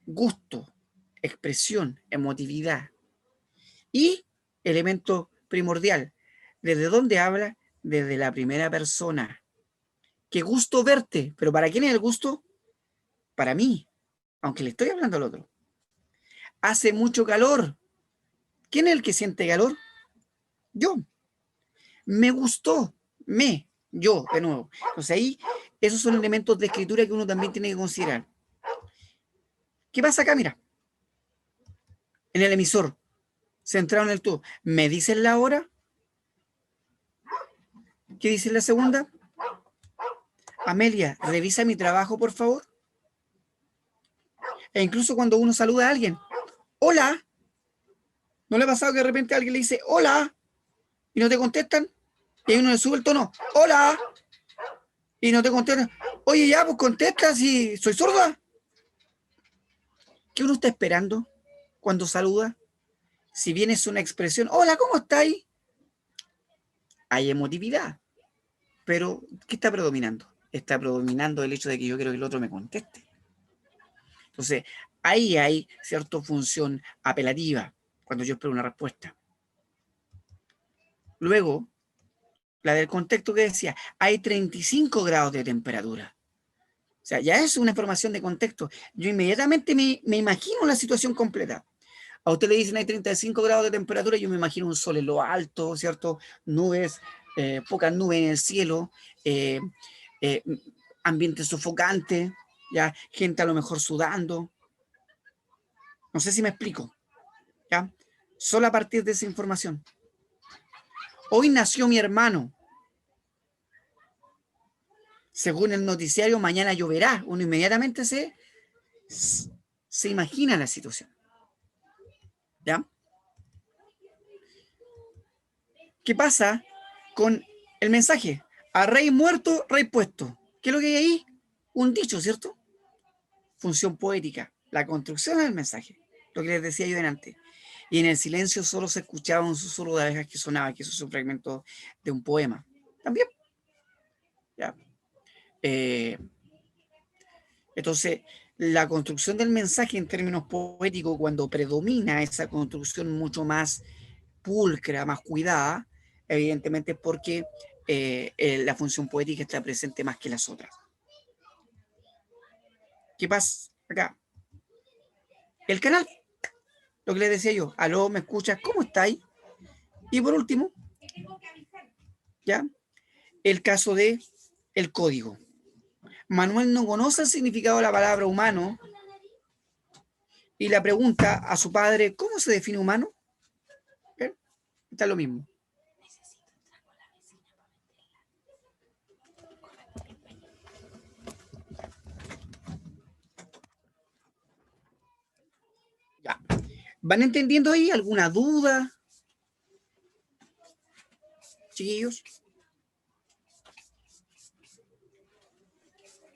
Gusto, expresión, emotividad. Y elemento primordial, ¿desde dónde habla? Desde la primera persona. Qué gusto verte. ¿Pero para quién es el gusto? Para mí, aunque le estoy hablando al otro. Hace mucho calor. ¿Quién es el que siente calor? Yo. Me gustó. Yo, de nuevo. Entonces ahí Esos son elementos de escritura que uno también tiene que considerar. ¿Qué pasa acá? Mira, en el emisor, centrado en el tubo, ¿me dicen la hora? ¿Qué dice la segunda? Amelia, revisa mi trabajo, por favor. E incluso cuando uno saluda a alguien, hola, ¿no le ha pasado que de repente alguien le dice hola y no te contestan? Y ahí uno le sube el tono, hola, y no te contestan. Oye, ya, pues contesta, si soy sorda. ¿Qué uno está esperando cuando saluda? Si bien es una expresión, hola, ¿cómo estáis? Hay emotividad, pero ¿qué está predominando? Está predominando el hecho de que yo quiero que el otro me conteste. Entonces, ahí hay cierta función apelativa cuando yo espero una respuesta. Luego, la del contexto que decía, hay 35 grados de temperatura. O sea, ya es una información de contexto. Yo inmediatamente me imagino la situación completa. A usted le dicen hay 35 grados de temperatura, yo me imagino un sol en lo alto, ¿cierto? Nubes, pocas nubes en el cielo, ambiente sofocante, ya, gente a lo mejor sudando. No sé si me explico, ¿ya? Solo a partir de esa información. Hoy nació mi hermano. Según el noticiario, mañana lloverá. Uno inmediatamente se imagina la situación. ¿Ya? ¿Qué pasa con el mensaje? A rey muerto, rey puesto. ¿Qué es lo que hay ahí? Un dicho, ¿cierto? Función poética, la construcción del mensaje, lo que les decía yo antes. Y en el silencio solo se escuchaba un susurro de abejas que sonaba, que eso es un fragmento de un poema. También. ¿Ya? Entonces, la construcción del mensaje en términos poéticos, cuando predomina esa construcción mucho más pulcra, más cuidada, evidentemente es porque la función poética está presente más que las otras. ¿Qué pasa acá? El canal, lo que les decía yo, aló, ¿me escuchas? ¿Cómo estáis? Y por último, ¿ya? El caso de el código. Manuel no conoce el significado de la palabra humano y le pregunta a su padre, ¿cómo se define humano? ¿Bien? Está lo mismo. Ya. ¿Van entendiendo ahí alguna duda, chiquillos?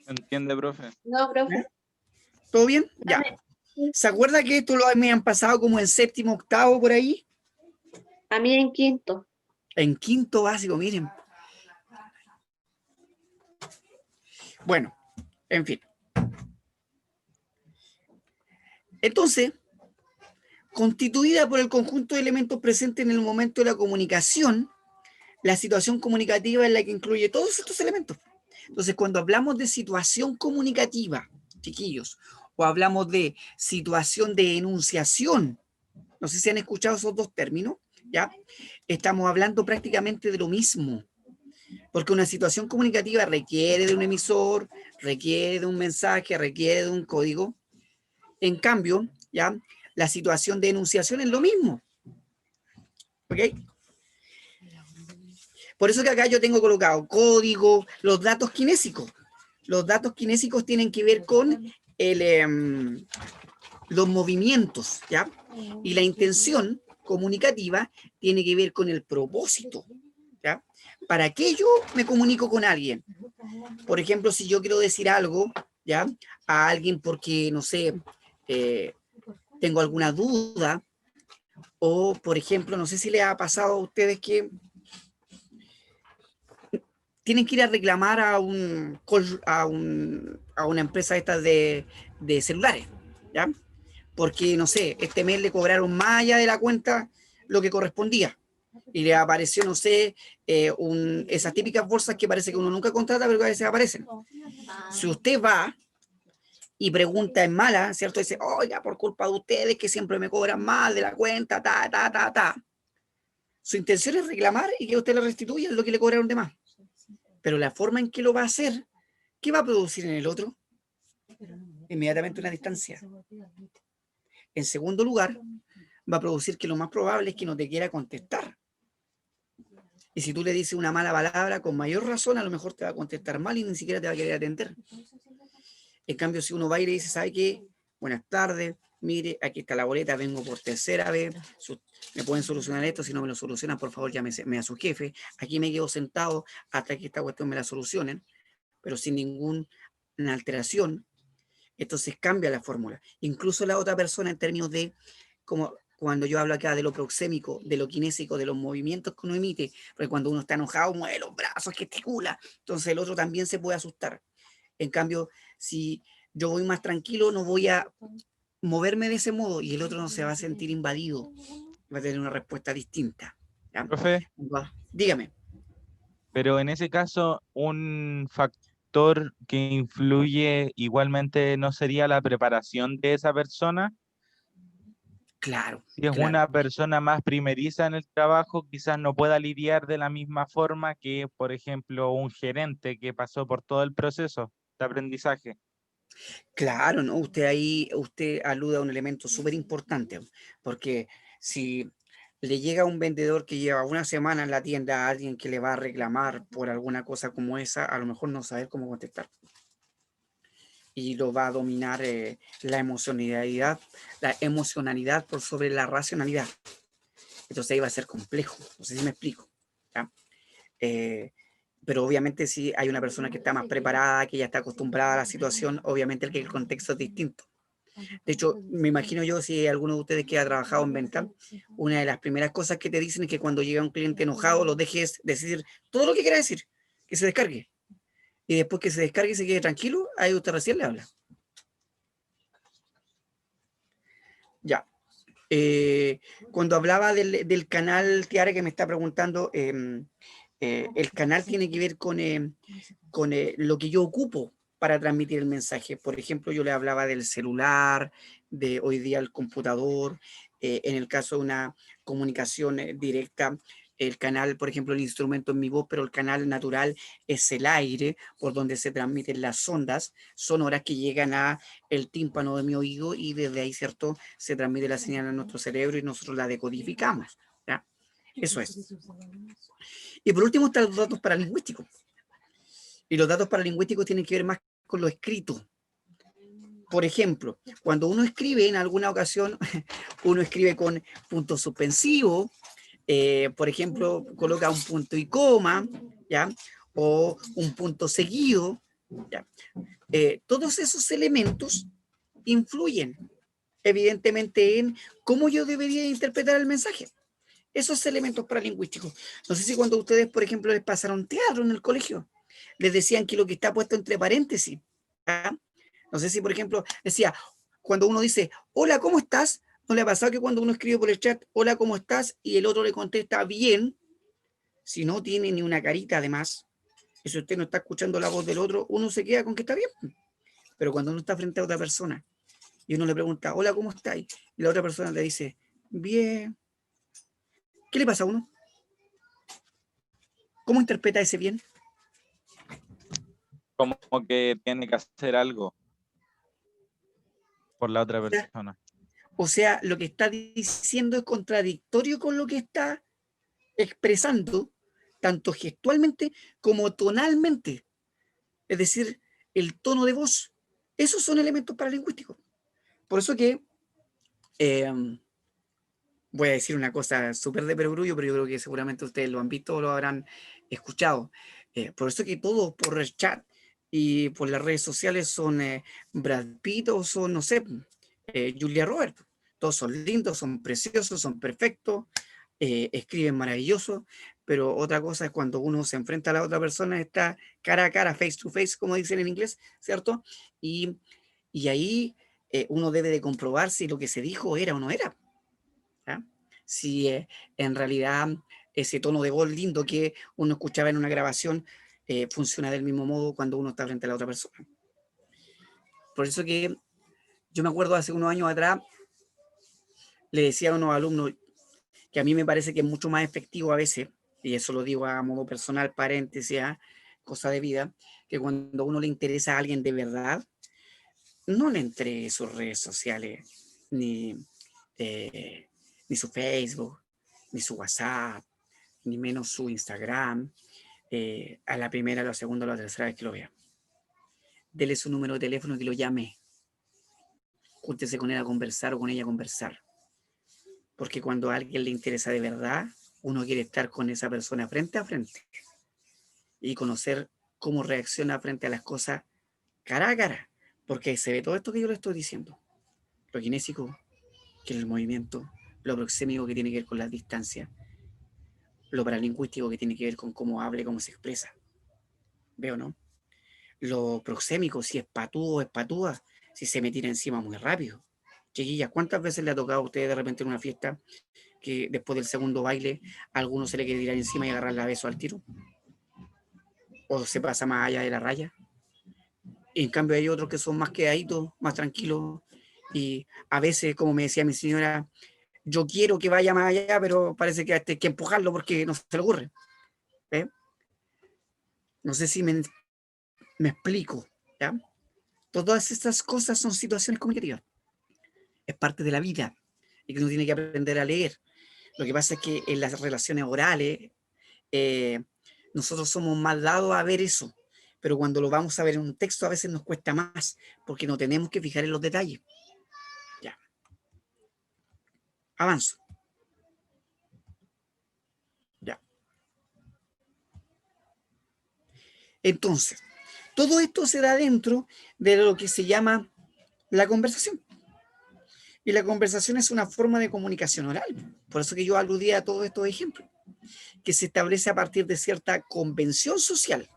¿Entiende, profe? No, profe. ¿Eh? ¿Todo bien? Ya. ¿Se acuerda que esto lo me han pasado como en séptimo, octavo, por ahí? A mí en quinto. En quinto básico, miren. Bueno, en fin. Entonces, constituida por el conjunto de elementos presentes en el momento de la comunicación, la situación comunicativa es la que incluye todos estos elementos. Entonces, cuando hablamos de situación comunicativa, chiquillos, o hablamos de situación de enunciación, no sé si han escuchado esos dos términos, ¿ya? Estamos hablando prácticamente de lo mismo, porque una situación comunicativa requiere de un emisor, requiere de un mensaje, requiere de un código. En cambio, ¿ya? La situación de enunciación es lo mismo. ¿Ok? Por eso que acá yo tengo colocado código, los datos kinésicos. Los datos kinésicos tienen que ver con los movimientos, ¿ya? Y la intención comunicativa tiene que ver con el propósito, ¿ya? ¿Para qué yo me comunico con alguien? Por ejemplo, si yo quiero decir algo, ¿ya? A alguien porque, no sé, tengo alguna duda, o, por ejemplo, no sé si les ha pasado a ustedes que tienen que ir a reclamar a una empresa esta de celulares, ¿ya? Porque, no sé, este mes le cobraron más allá de la cuenta lo que correspondía. Y le apareció, no sé, esas típicas bolsas que parece que uno nunca contrata, pero que a veces aparecen. Si usted va y pregunta en mala, ¿cierto? Dice, oiga, por culpa de ustedes que siempre me cobran más de la cuenta, ta. Su intención es reclamar y que usted le restituya lo que le cobraron de más. Pero la forma en que lo va a hacer ¿qué va a producir en el otro? Inmediatamente una distancia. En segundo lugar, va a producir que lo más probable es que no te quiera contestar. Y si tú le dices una mala palabra, con mayor razón, a lo mejor te va a contestar mal y ni siquiera te va a querer atender. En cambio, si uno va y le dice, ¿sabe qué? Buenas tardes, mire, aquí está la boleta, vengo por tercera vez, me pueden solucionar esto, si no me lo solucionan, por favor, llámeme a su jefe, aquí me quedo sentado hasta que esta cuestión me la solucionen, pero sin ninguna alteración. Entonces cambia la fórmula. Incluso la otra persona en términos de, como cuando yo hablo acá de lo proxémico, de lo kinésico, de los movimientos que uno emite, porque cuando uno está enojado mueve los brazos, gesticula, entonces el otro también se puede asustar. En cambio, si yo voy más tranquilo, no voy a moverme de ese modo y el otro no se va a sentir invadido, va a tener una respuesta distinta. ¿Ya? Profe, Dígame. pero en ese caso, un factor que influye igualmente no sería la preparación de esa persona. Claro, Si es claro. una persona más primeriza en el trabajo, quizás no pueda lidiar de la misma forma que, por ejemplo, un gerente que pasó por todo el proceso de aprendizaje. Claro, ¿no? Usted alude a un elemento súper importante, porque si le llega a un vendedor que lleva una semana en la tienda a alguien que le va a reclamar por alguna cosa como esa, a lo mejor no sabe cómo contestar. Y lo va a dominar la emocionalidad por sobre la racionalidad. Entonces ahí va a ser complejo. No sé si me explico. ¿Ya? Pero obviamente si hay una persona que está más preparada, que ya está acostumbrada a la situación, obviamente el contexto es distinto. De hecho, me imagino yo, si alguno de ustedes que ha trabajado en venta, una de las primeras cosas que te dicen es que cuando llega un cliente enojado, lo dejes decir todo lo que quiera decir, que se descargue. Y después que se descargue y se quede tranquilo, ahí usted recién le habla. Ya. Cuando hablaba del canal, Tiara, que me está preguntando, el canal tiene que ver con lo que yo ocupo para transmitir el mensaje. Por ejemplo, yo le hablaba del celular, de hoy día el computador, en el caso de una comunicación directa, el canal, por ejemplo, el instrumento es mi voz, pero el canal natural es el aire por donde se transmiten las ondas sonoras que llegan a el tímpano de mi oído y desde ahí, ¿cierto?, se transmite la señal a nuestro cerebro y nosotros la decodificamos. ¿Ya? Eso es. Y por último están los datos paralingüísticos. Y los datos paralingüísticos tienen que ver más con lo escrito. Por ejemplo, cuando uno escribe en alguna ocasión, uno escribe con punto suspensivo, por ejemplo, coloca un punto y coma, ¿ya? O un punto seguido, ¿ya? Todos esos elementos influyen evidentemente en cómo yo debería interpretar el mensaje. Esos elementos paralingüísticos. No sé si cuando ustedes, por ejemplo, les pasaron teatro en el colegio, les decían que lo que está puesto entre paréntesis. ¿Ah? No sé si, por ejemplo, decía, cuando uno dice, hola, ¿cómo estás? ¿No le ha pasado que cuando uno escribe por el chat, hola, ¿cómo estás? Y el otro le contesta, bien, si no tiene ni una carita además, y si usted no está escuchando la voz del otro, uno se queda con que está bien. Pero cuando uno está frente a otra persona y uno le pregunta, hola, ¿cómo estás? Y la otra persona le dice, bien. ¿Qué le pasa a uno? ¿Cómo interpreta ese bien? Como que tiene que hacer algo por la otra persona. O sea, lo que está diciendo es contradictorio con lo que está expresando, tanto gestualmente como tonalmente. Es decir, el tono de voz. Esos son elementos paralingüísticos. Por eso que voy a decir una cosa súper de perogrullo, pero yo creo que seguramente ustedes lo han visto o lo habrán escuchado. Por eso que todos por el chat y por las redes sociales son Brad Pitt o son, no sé, Julia Roberts. Todos son lindos, son preciosos, son perfectos, escriben maravilloso, pero otra cosa es cuando uno se enfrenta a la otra persona, está cara a cara, face to face, como dicen en inglés, ¿cierto? Y ahí uno debe de comprobar si lo que se dijo era o no era. ¿Ya? Si en realidad ese tono de voz lindo que uno escuchaba en una grabación funciona del mismo modo cuando uno está frente a la otra persona. Por eso que yo me acuerdo hace unos años atrás, le decía a unos alumnos que a mí me parece que es mucho más efectivo a veces, y eso lo digo a modo personal, paréntesis, cosas de vida, que cuando a uno le interesa a alguien de verdad, no le entre sus redes sociales, ni su Facebook, ni su WhatsApp, ni menos su Instagram, a la primera, a la segunda, a la tercera vez que lo vea. Dele su número de teléfono y que lo llame. Júntese con él a conversar o con ella a conversar. Porque cuando a alguien le interesa de verdad, uno quiere estar con esa persona frente a frente y conocer cómo reacciona frente a las cosas cara a cara. Porque se ve todo esto que yo le estoy diciendo. Lo kinésico, que es el movimiento, lo proxémico, que tiene que ver con las distancias, lo paralingüístico, que tiene que ver con cómo habla y cómo se expresa. ¿Veo, no? Lo proxémico, si es patúo o es patúa, si se me tira encima muy rápido. Chiquillas, ¿cuántas veces le ha tocado a usted de repente en una fiesta que después del segundo baile a alguno se le quiere tirar encima y agarrarla a beso al tiro? ¿O se pasa más allá de la raya? Y en cambio hay otros que son más quedaditos, más tranquilos, y a veces, como me decía mi señora, yo quiero que vaya más allá, pero parece que hay que empujarlo porque no se le ocurre. ¿Eh? No sé si me explico, ¿ya? Todas estas cosas son situaciones comunicativas. Es parte de la vida y que uno tiene que aprender a leer. Lo que pasa es que en las relaciones orales nosotros somos más dados a ver eso, pero cuando lo vamos a ver en un texto a veces nos cuesta más porque no tenemos que fijar en los detalles. Ya. Avanzo. Ya. Entonces, todo esto se da dentro de lo que se llama la conversación. Y la conversación es una forma de comunicación oral. Por eso que yo aludía a todos estos ejemplos, que se establece a partir de cierta convención social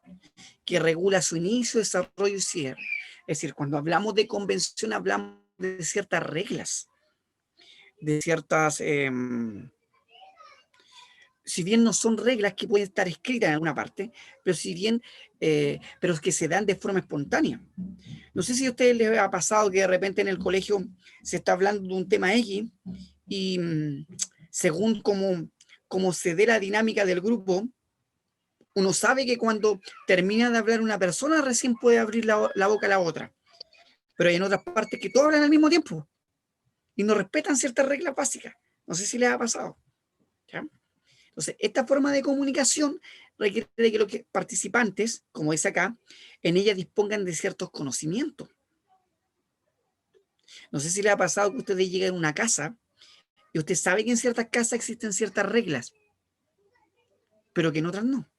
que regula su inicio, desarrollo y cierre. Es decir, cuando hablamos de convención, hablamos de ciertas reglas, de ciertas, si bien no son reglas que pueden estar escritas en alguna parte, pero si bien, pero que se dan de forma espontánea. No sé si a ustedes les ha pasado que de repente en el colegio se está hablando de un tema X y según cómo se dé la dinámica del grupo, uno sabe que cuando termina de hablar una persona recién puede abrir la boca a la otra. Pero hay en otras partes que todos hablan al mismo tiempo y no respetan ciertas reglas básicas. No sé si les ha pasado. ¿Ya? Entonces, esta forma de comunicación requiere de que los participantes, como dice acá, en ella dispongan de ciertos conocimientos. No sé si les ha pasado que ustedes llegan a una casa y usted sabe que en ciertas casas existen ciertas reglas, pero que en otras no.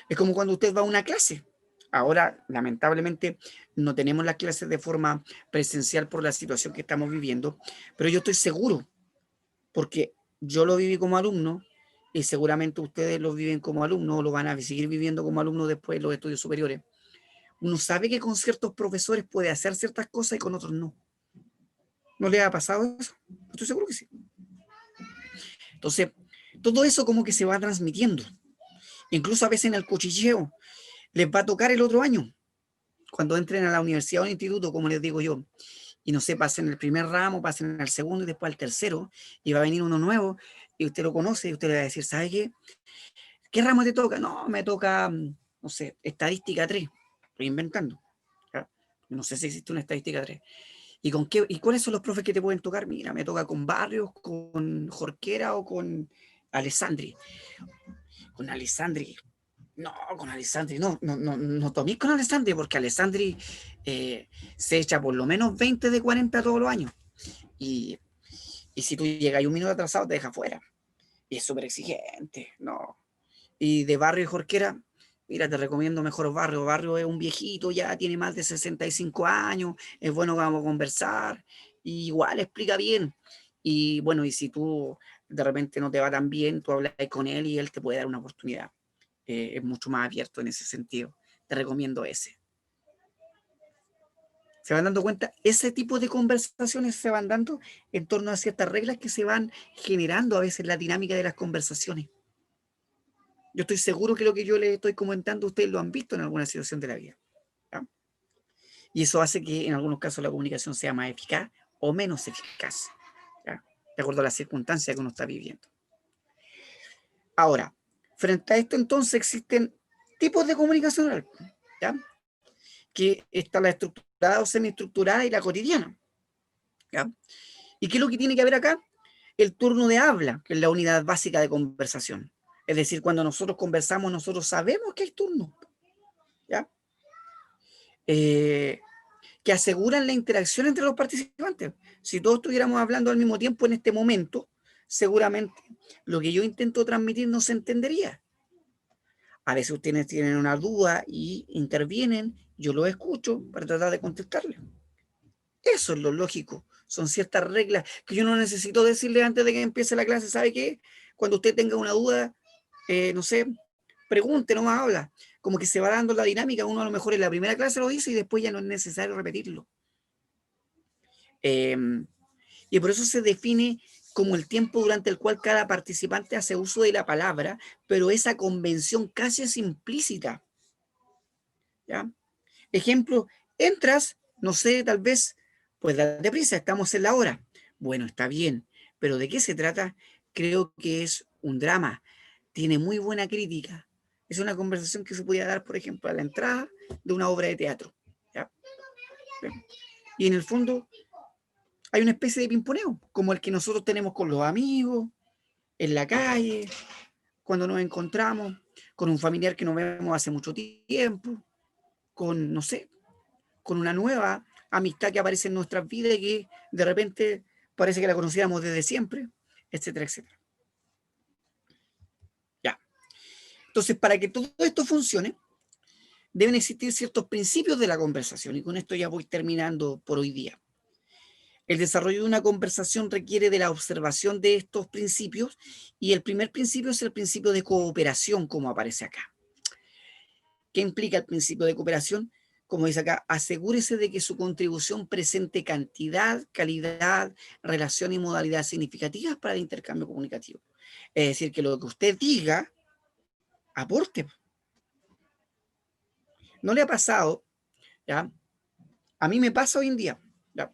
Es como cuando usted va a una clase. Ahora, lamentablemente, no tenemos las clases de forma presencial por la situación que estamos viviendo, pero yo estoy seguro, porque yo lo viví como alumno y seguramente ustedes lo viven como alumno o lo van a seguir viviendo como alumno después de los estudios superiores. Uno sabe que con ciertos profesores puede hacer ciertas cosas y con otros no. ¿No le ha pasado eso? Estoy seguro que sí. Entonces, todo eso como que se va transmitiendo. Incluso a veces en el cuchilleo les va a tocar el otro año, cuando entren a la universidad o al instituto, como les digo yo, y no sé, pasen el primer ramo, pasen al segundo y después al tercero, y va a venir uno nuevo, y usted lo conoce, y usted le va a decir, ¿sabe qué? ¿Qué ramo te toca? No, me toca, no sé, estadística 3, estoy inventando. ¿Ya? No sé si existe una estadística 3. ¿Y cuáles son los profes que te pueden tocar? Mira, me toca con Barrios, con Jorquera o con Alessandri. Con Alessandri. No, con Alessandri, no toméis con Alessandri, porque Alessandri se echa por lo menos 20 de 40 todos los años. Y si tú llegas y un minuto atrasado, te deja fuera. Y es súper exigente, no. Y de Barrio y Jorquera, mira, te recomiendo mejor Barrio. Barrio es un viejito, ya tiene más de 65 años, es bueno que vamos a conversar, y igual explica bien. Y bueno, y si tú de repente no te va tan bien, tú hablas con él y él te puede dar una oportunidad. Es mucho más abierto en ese sentido. Te recomiendo ese. ¿Se van dando cuenta? Ese tipo de conversaciones se van dando en torno a ciertas reglas que se van generando a veces la dinámica de las conversaciones. Yo estoy seguro que lo que yo les estoy comentando, ustedes lo han visto en alguna situación de la vida. ¿Ya? Y eso hace que en algunos casos la comunicación sea más eficaz o menos eficaz, ¿ya? De acuerdo a las circunstancias que uno está viviendo. Ahora, frente a esto entonces existen tipos de comunicación oral, ¿ya? Que está la estructurada o semiestructurada y la cotidiana, ¿ya? ¿Y qué es lo que tiene que haber acá? El turno de habla, que es la unidad básica de conversación. Es decir, cuando nosotros conversamos, nosotros sabemos que hay turno, ¿ya? Que aseguran la interacción entre los participantes. Si todos estuviéramos hablando al mismo tiempo en este momento, seguramente lo que yo intento transmitir no se entendería. A veces ustedes tienen una duda y intervienen, yo lo escucho para tratar de contestarle. Eso es lo lógico. Son ciertas reglas que yo no necesito decirle antes de que empiece la clase. ¿Sabe qué? Cuando usted tenga una duda, no sé, pregunte, no más habla. Como que se va dando la dinámica. Uno a lo mejor en la primera clase lo dice y después ya no es necesario repetirlo. Y por eso se define como el tiempo durante el cual cada participante hace uso de la palabra, pero esa convención casi es implícita. ¿Ya? Ejemplo, entras, no sé, tal vez, pues date prisa, estamos en la hora. Bueno, está bien, pero ¿de qué se trata? Creo que es un drama, tiene muy buena crítica. Es una conversación que se podía dar, por ejemplo, a la entrada de una obra de teatro. ¿Ya? Y en el fondo hay una especie de pimponeo, como el que nosotros tenemos con los amigos, en la calle, cuando nos encontramos, con un familiar que no vemos hace mucho tiempo, con, no sé, con una nueva amistad que aparece en nuestras vidas y que de repente parece que la conocíamos desde siempre, etcétera, etcétera. Ya. Entonces, para que todo esto funcione, deben existir ciertos principios de la conversación, y con esto ya voy terminando por hoy día. El desarrollo de una conversación requiere de la observación de estos principios, y el primer principio es el principio de cooperación, como aparece acá. ¿Qué implica el principio de cooperación? Como dice acá, asegúrese de que su contribución presente cantidad, calidad, relación y modalidad significativas para el intercambio comunicativo. Es decir, que lo que usted diga, aporte. ¿No le ha pasado? ¿Ya? A mí me pasa hoy en día. ¿Ya?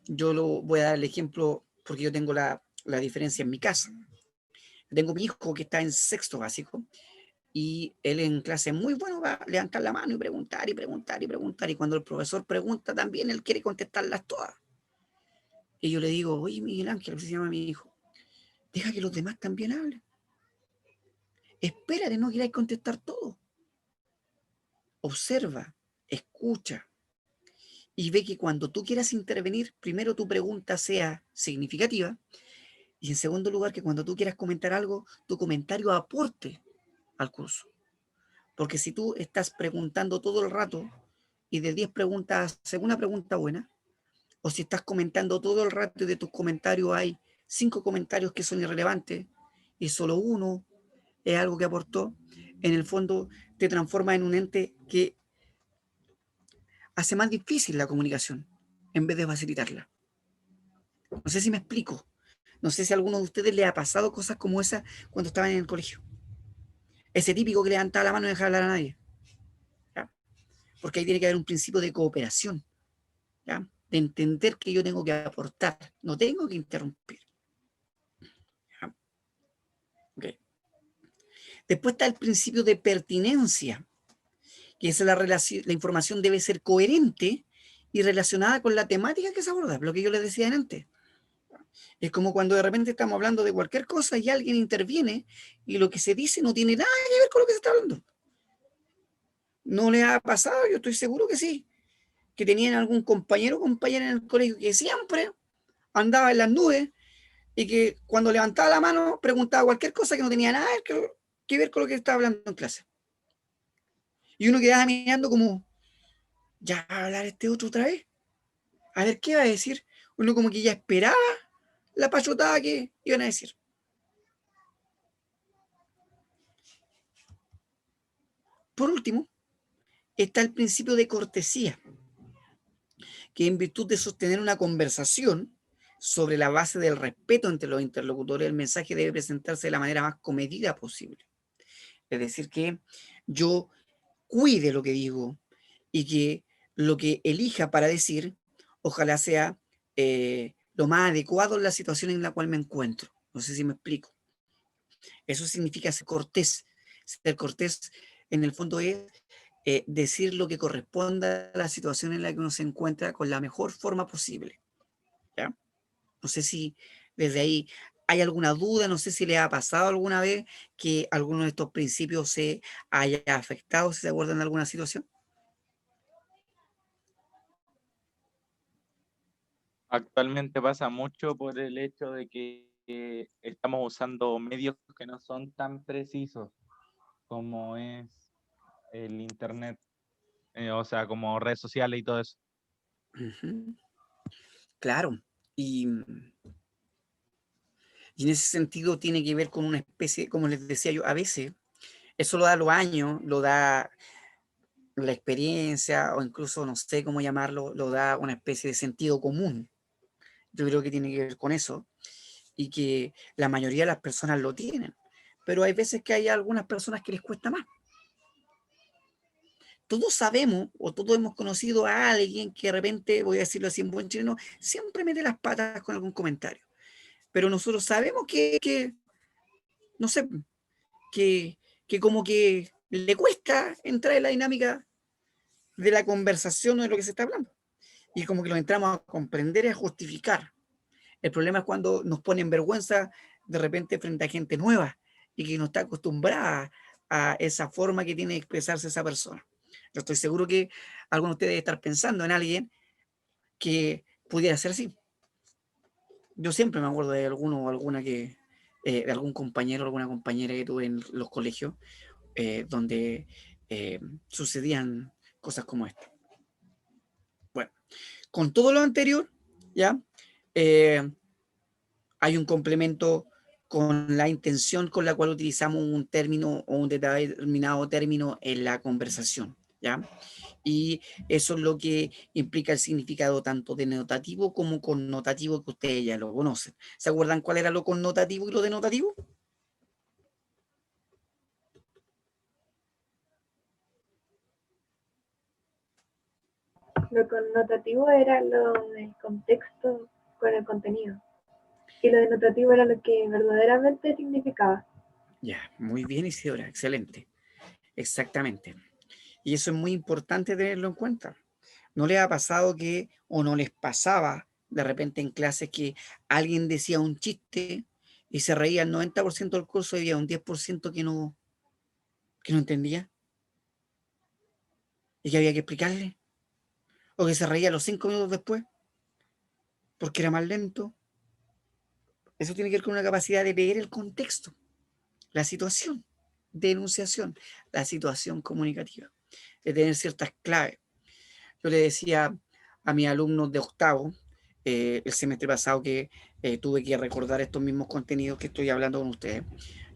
Yo lo voy a dar el ejemplo porque yo tengo la diferencia en mi casa. Tengo mi hijo que está en sexto básico, y él en clase muy bueno va a levantar la mano y preguntar y preguntar y preguntar, y cuando el profesor pregunta también él quiere contestarlas todas. Y yo le digo, oye Miguel Ángel, así se llama mi hijo, deja que los demás también hablen. Espérate, no quieras contestar todo. Observa, escucha, y ve que cuando tú quieras intervenir, primero tu pregunta sea significativa, y en segundo lugar que cuando tú quieras comentar algo, tu comentario aporte al curso. Porque si tú estás preguntando todo el rato y de 10 preguntas haces una pregunta buena, o si estás comentando todo el rato y de tus comentarios hay 5 comentarios que son irrelevantes y solo uno es algo que aportó, en el fondo te transforma en un ente que hace más difícil la comunicación en vez de facilitarla. No sé si me explico. No sé si a alguno de ustedes le ha pasado cosas como esa cuando estaban en el colegio. Ese típico que levantaba la mano y no dejaba hablar a nadie. ¿Ya? Porque ahí tiene que haber un principio de cooperación. ¿Ya? De entender que yo tengo que aportar, no tengo que interrumpir. ¿Ya? Okay. Después está el principio de pertinencia, que es la información debe ser coherente y relacionada con la temática que se aborda, lo que yo les decía antes. Es como cuando de repente estamos hablando de cualquier cosa y alguien interviene y lo que se dice no tiene nada que ver con lo que se está hablando. ¿No les ha pasado? Yo estoy seguro que sí. Que tenían algún compañero o compañera en el colegio que siempre andaba en las nubes y que cuando levantaba la mano preguntaba cualquier cosa que no tenía nada que ver con lo que estaba hablando en clase. Y uno quedaba mirando como, ¿ya va a hablar este otro otra vez? A ver qué va a decir. Uno como que ya esperaba la pachotada que iban a decir. Por último, está el principio de cortesía, que en virtud de sostener una conversación sobre la base del respeto entre los interlocutores, el mensaje debe presentarse de la manera más comedida posible. Es decir, que yo cuide lo que digo y que lo que elija para decir, ojalá sea lo más adecuado en la situación en la cual me encuentro. No sé si me explico. Eso significa ser cortés en el fondo es decir lo que corresponda a la situación en la que uno se encuentra con la mejor forma posible. ¿Ya? No sé si desde ahí hay alguna duda, no sé si le ha pasado alguna vez que alguno de estos principios se haya afectado, si se acuerdan de alguna situación. Actualmente pasa mucho por el hecho de que estamos usando medios que no son tan precisos como es el internet, o sea, como redes sociales y todo eso. Ujú. Claro, y en ese sentido tiene que ver con una especie, como les decía yo, a veces eso lo da los años, lo da la experiencia o incluso no sé cómo llamarlo, lo da una especie de sentido común. Yo creo que tiene que ver con eso y que la mayoría de las personas lo tienen, pero hay veces que hay algunas personas que les cuesta más. Todos sabemos o todos hemos conocido a alguien que de repente, voy a decirlo así en buen chileno, siempre mete las patas con algún comentario, pero nosotros sabemos que no sé, que, que como que le cuesta entrar en la dinámica de la conversación o de lo que se está hablando. Y como que lo entramos a comprender y a justificar. El problema es cuando nos ponen vergüenza de repente frente a gente nueva y que no está acostumbrada a esa forma que tiene de expresarse esa persona. Yo estoy seguro que alguno de ustedes debe estar pensando en alguien que pudiera ser así. Yo siempre me acuerdo de alguno o alguna que, de algún compañero o alguna compañera que tuve en los colegios, donde sucedían cosas como esta. Bueno, con todo lo anterior, ya hay un complemento con la intención con la cual utilizamos un término o un determinado término en la conversación, ¿ya? Y eso es lo que implica el significado tanto denotativo como connotativo que ustedes ya lo conocen. ¿Se acuerdan cuál era lo connotativo y lo denotativo? Lo connotativo era lo del contexto con el contenido. Y lo denotativo era lo que verdaderamente significaba. Ya, muy bien, Isidora, excelente. Exactamente. Y eso es muy importante tenerlo en cuenta. ¿No les ha pasado que, o no les pasaba de repente en clases que alguien decía un chiste y se reía el 90% del curso y había un 10% que no entendía y que había que explicarle? O que se reía los 5 minutos después porque era más lento. Eso tiene que ver con una capacidad de leer el contexto, la situación de enunciación, la situación comunicativa, de tener ciertas claves. Yo le decía a mis alumnos de octavo, el semestre pasado que tuve que recordar estos mismos contenidos que estoy hablando con ustedes,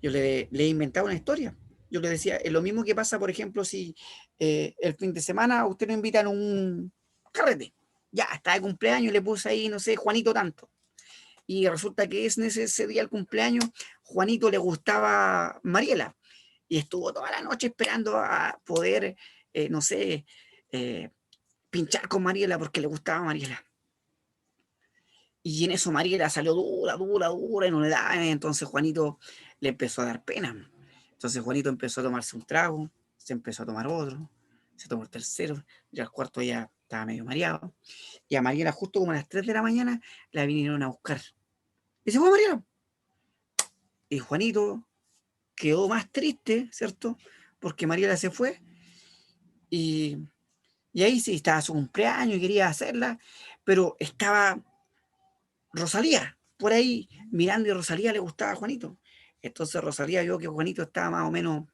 yo le he inventado una historia. Yo le decía, es lo mismo que pasa, por ejemplo, si el fin de semana a usted lo invitan a un carrete. Ya, está de cumpleaños y le puse ahí, no sé, Juanito tanto. Y resulta que en ese día del cumpleaños, Juanito le gustaba Mariela. Y estuvo toda la noche esperando a poder, no sé, pinchar con Mariela porque le gustaba Mariela. Y en eso Mariela salió dura, dura, dura y no le daba. Entonces Juanito le empezó a dar pena. Entonces Juanito empezó a tomarse un trago, se empezó a tomar otro, se tomó el tercero, y al cuarto ya estaba medio mareado. Y a Mariela, justo como a las 3 de la mañana, la vinieron a buscar. Y se fue Mariela. Y Juanito quedó más triste, ¿cierto? Porque Mariela se fue. Y, y ahí sí estaba su cumpleaños y quería hacerla, pero estaba Rosalía, por ahí mirando, y Rosalía le gustaba a Juanito. Entonces Rosalía vio que Juanito estaba más o menos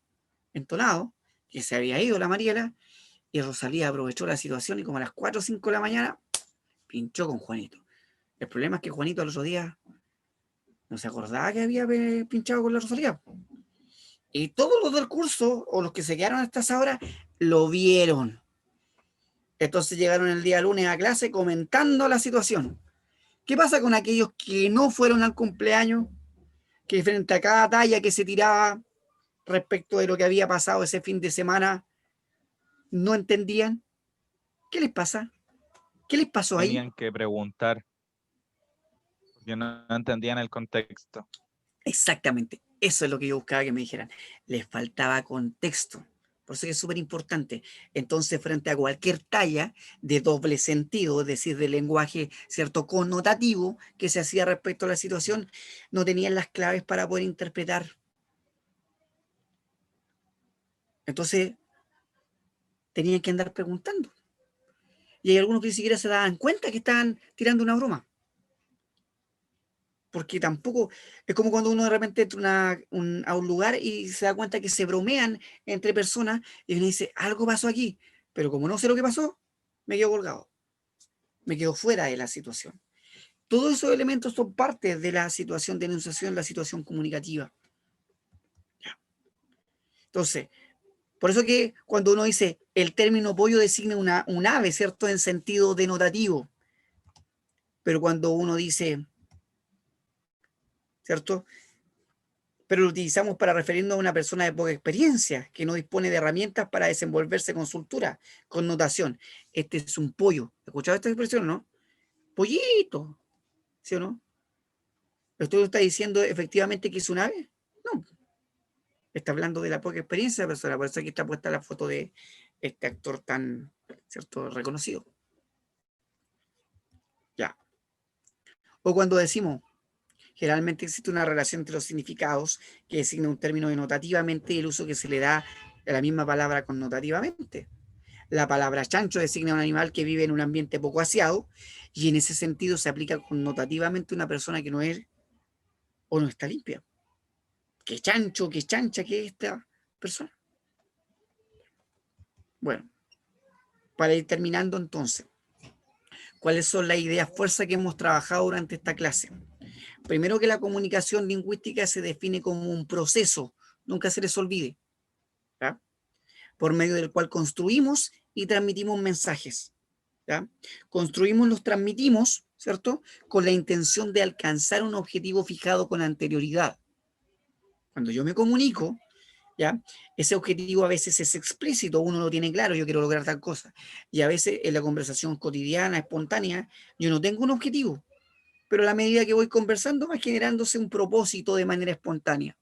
entonado, que se había ido la Mariela, y Rosalía aprovechó la situación y como a las 4 o 5 de la mañana pinchó con Juanito. El problema es que Juanito al otro día no se acordaba que había pinchado con la Rosalía. Y todos los del curso, o los que se quedaron hasta esa hora, lo vieron. Entonces llegaron el día lunes a clase comentando la situación. ¿Qué pasa con aquellos que no fueron al cumpleaños? Que frente a cada talla que se tiraba respecto de lo que había pasado ese fin de semana, no entendían. ¿Qué les pasa? ¿Qué les pasó ahí? Tenían que preguntar, porque no entendían el contexto. Exactamente, eso es lo que yo buscaba que me dijeran. Les faltaba contexto, Por eso que es súper importante. Entonces, frente a cualquier talla de doble sentido, es decir, de lenguaje, ¿cierto?, connotativo que se hacía respecto a la situación, no tenían las claves para poder interpretar. Entonces, tenían que andar preguntando. Y hay algunos que ni siquiera se daban cuenta que estaban tirando una broma. Porque tampoco, es como cuando uno de repente entra a un lugar y se da cuenta que se bromean entre personas y uno dice, algo pasó aquí, pero como no sé lo que pasó, me quedo colgado, me quedo fuera de la situación. Todos esos elementos son parte de la situación de enunciación, la situación comunicativa. Entonces, por eso que cuando uno dice el término pollo designa un ave, ¿cierto?, en sentido denotativo, pero cuando uno dice, ¿cierto?, pero lo utilizamos para referirnos a una persona de poca experiencia, que no dispone de herramientas para desenvolverse con soltura, con notación. Este es un pollo. ¿Escuchado esta expresión, no? Pollito, ¿sí o no? ¿Esto está diciendo efectivamente que es un ave? No. Está hablando de la poca experiencia de la persona, por eso aquí está puesta la foto de este actor tan, ¿cierto?, reconocido. Ya. O cuando decimos, generalmente existe una relación entre los significados que designa un término denotativamente y el uso que se le da a la misma palabra connotativamente. La palabra chancho designa a un animal que vive en un ambiente poco aseado y en ese sentido se aplica connotativamente a una persona que no es o no está limpia. ¿Qué chancho, qué chancha, qué es esta persona? Bueno, para ir terminando entonces, ¿cuáles son las ideas fuerza que hemos trabajado durante esta clase? Primero, que la comunicación lingüística se define como un proceso, nunca se les olvide, ¿ya?, por medio del cual construimos y transmitimos mensajes, ¿ya? Construimos, los transmitimos, ¿cierto?, con la intención de alcanzar un objetivo fijado con anterioridad. Cuando yo me comunico, ¿ya?, ese objetivo a veces es explícito, uno lo tiene claro, yo quiero lograr tal cosa, y a veces en la conversación cotidiana, espontánea, yo no tengo un objetivo, pero a la medida que voy conversando va generándose un propósito de manera espontánea.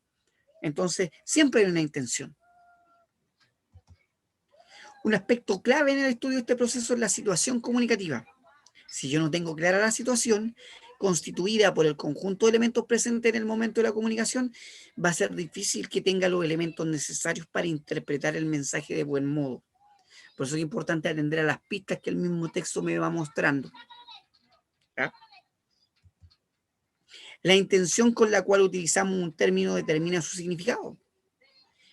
Entonces, siempre hay una intención. Un aspecto clave en el estudio de este proceso es la situación comunicativa. Si yo no tengo clara la situación, constituida por el conjunto de elementos presentes en el momento de la comunicación, va a ser difícil que tenga los elementos necesarios para interpretar el mensaje de buen modo. Por eso es importante atender a las pistas que el mismo texto me va mostrando, ¿ya? La intención con la cual utilizamos un término determina su significado.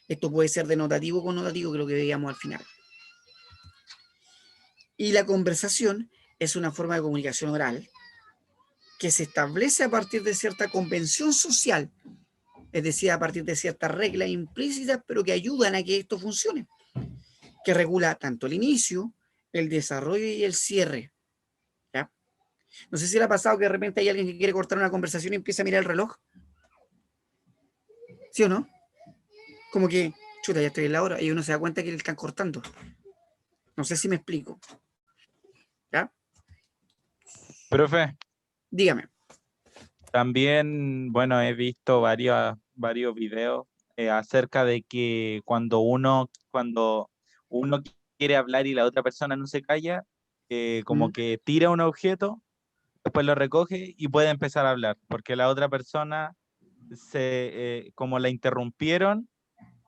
Esto puede ser denotativo o connotativo, que es lo que veíamos al final. Y la conversación es una forma de comunicación oral que se establece a partir de cierta convención social, es decir, a partir de ciertas reglas implícitas, pero que ayudan a que esto funcione, que regula tanto el inicio, el desarrollo y el cierre, ¿ya? No sé si le ha pasado que de repente hay alguien que quiere cortar una conversación y empieza a mirar el reloj. ¿Sí o no? Como que, chuta, ya estoy en la hora, y uno se da cuenta que le están cortando. No sé si me explico. ¿Ya? Profe, Dígame. también, bueno, he visto varios videos acerca de que cuando uno quiere hablar y la otra persona no se calla, como que tira un objeto, después lo recoge y puede empezar a hablar, porque la otra persona como la interrumpieron,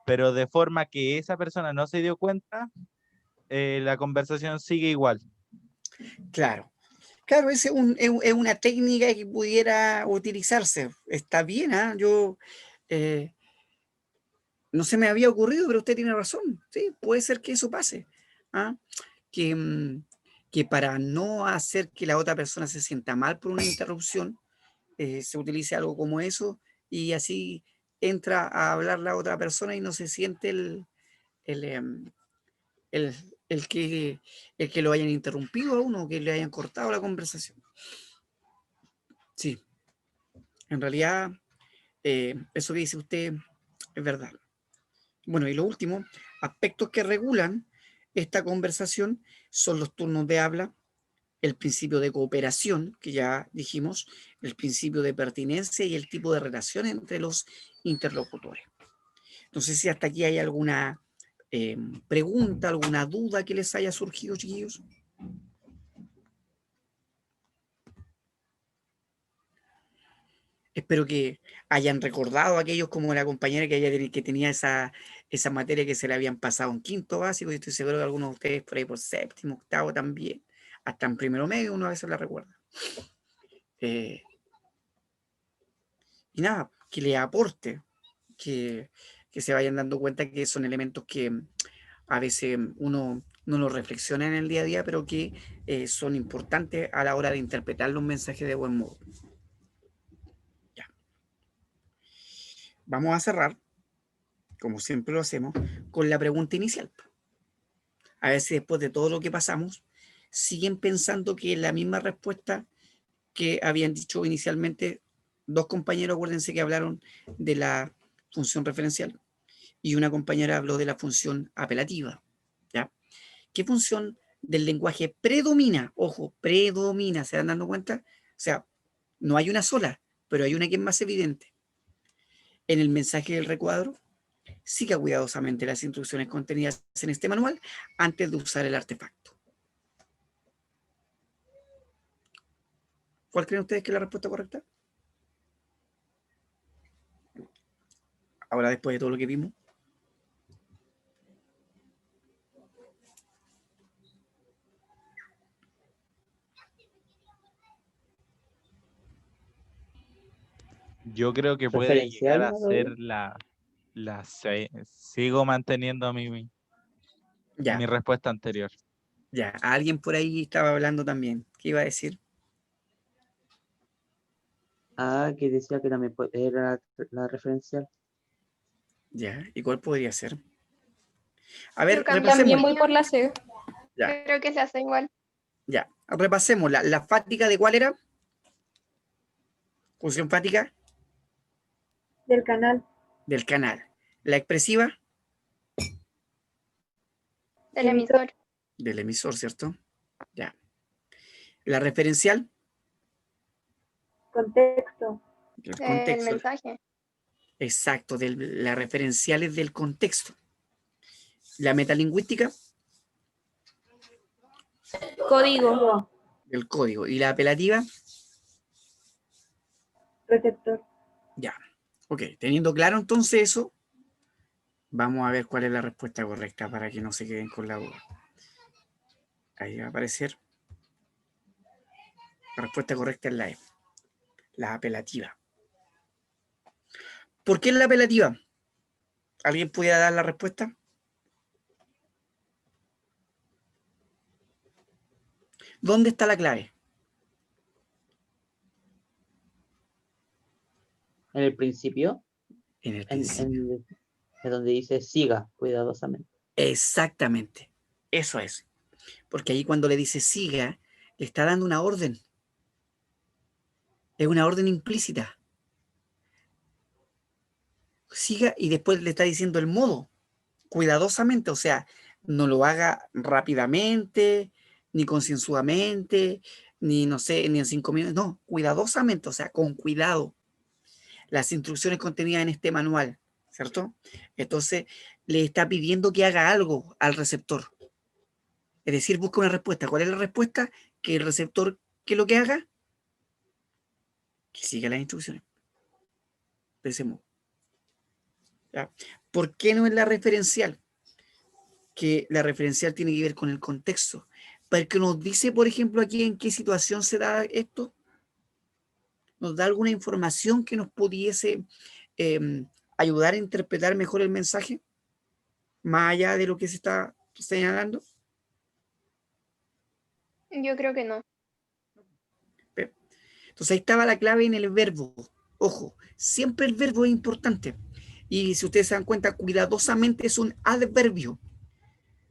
pero de forma que esa persona no se dio cuenta, la conversación sigue igual. Claro. Claro, es una técnica que pudiera utilizarse. Está bien, ¿ah? Yo no se me había ocurrido, pero usted tiene razón. Sí, puede ser que eso pase. ¿Ah? Que para no hacer que la otra persona se sienta mal por una interrupción, se utilice algo como eso y así entra a hablar la otra persona y no se siente el, em, el, el que, el que lo hayan interrumpido a uno, que le hayan cortado la conversación. Sí, en realidad, eso que dice usted es verdad. Bueno, y lo último, aspectos que regulan esta conversación son los turnos de habla, el principio de cooperación, que ya dijimos, el principio de pertinencia y el tipo de relación entre los interlocutores. No sé si hasta aquí hay alguna pregunta, alguna duda que les haya surgido, chiquillos. Espero que hayan recordado a aquellos como la compañera que tenía esa materia que se le habían pasado en quinto básico, y estoy seguro que algunos de ustedes por ahí por séptimo, octavo también, hasta en primero medio uno a veces la recuerda. Y nada, que le aporte, que se vayan dando cuenta que son elementos que a veces uno no los reflexiona en el día a día, pero que son importantes a la hora de interpretar los mensajes de buen modo. Ya. Vamos a cerrar, como siempre lo hacemos, con la pregunta inicial. A veces después de todo lo que pasamos, siguen pensando que es la misma respuesta que habían dicho inicialmente dos compañeros. Acuérdense que hablaron de la función referencial y una compañera habló de la función apelativa. ¿Ya? ¿Qué función del lenguaje predomina? Ojo, predomina, ¿se dan dando cuenta? O sea, no hay una sola, pero hay una que es más evidente. En el mensaje del recuadro, siga cuidadosamente las instrucciones contenidas en este manual antes de usar el artefacto. ¿Cuál creen ustedes que es la respuesta correcta? Ahora, después de todo lo que vimos. Yo creo que puede Referencial, llegar a ¿no, ser Rodrigo? sigo manteniendo mi Ya, respuesta anterior. ya. Alguien por ahí estaba hablando también. ¿Qué iba a decir? Ah, que decía que también era la referencial. Ya. ¿Y cuál podría ser? A ver, También repasemos. voy por la C. Ya, Creo que se hace igual. ya. Repasemos. La fática, ¿de cuál era? Función fática Del canal. del canal. La expresiva Del emisor. del emisor, ¿cierto? Ya. La referencial Contexto. del Del contexto. mensaje. Exacto, la referencial es del contexto. La metalingüística Código. del código. Y la apelativa, Receptor. ya. Ok, teniendo claro entonces eso, vamos a ver cuál es la respuesta correcta para que no se queden con la duda. Ahí va a aparecer. La respuesta correcta es la E, la apelativa. ¿Por qué es la apelativa? ¿Alguien pudiera dar la respuesta? ¿Dónde está la clave? En el principio, En el en, principio. en donde dice siga cuidadosamente. Exactamente. Eso es. Porque ahí cuando le dice siga, le está dando una orden. Es una orden implícita. Siga y después le está diciendo el modo. Cuidadosamente, o sea, no lo haga rápidamente, ni concienzudamente, ni no sé, ni en 5 minutos. No, cuidadosamente, o sea, con cuidado. Las instrucciones contenidas en este manual, ¿cierto? Entonces, le está pidiendo que haga algo al receptor. Es decir, busca una respuesta. ¿Cuál es la respuesta? Que el receptor, ¿qué es lo que haga? Que siga las instrucciones. De ese modo. ¿Ya? ¿Por qué no es la referencial? Que la referencial tiene que ver con el contexto. Porque nos dice, por ejemplo, aquí en qué situación se da esto. Nos da alguna información que nos pudiese ayudar a interpretar mejor el mensaje, más allá de lo que se está señalando. Yo creo que no. Entonces ahí estaba la clave en el verbo. Ojo, siempre el verbo es importante. Y si ustedes se dan cuenta, cuidadosamente es un adverbio.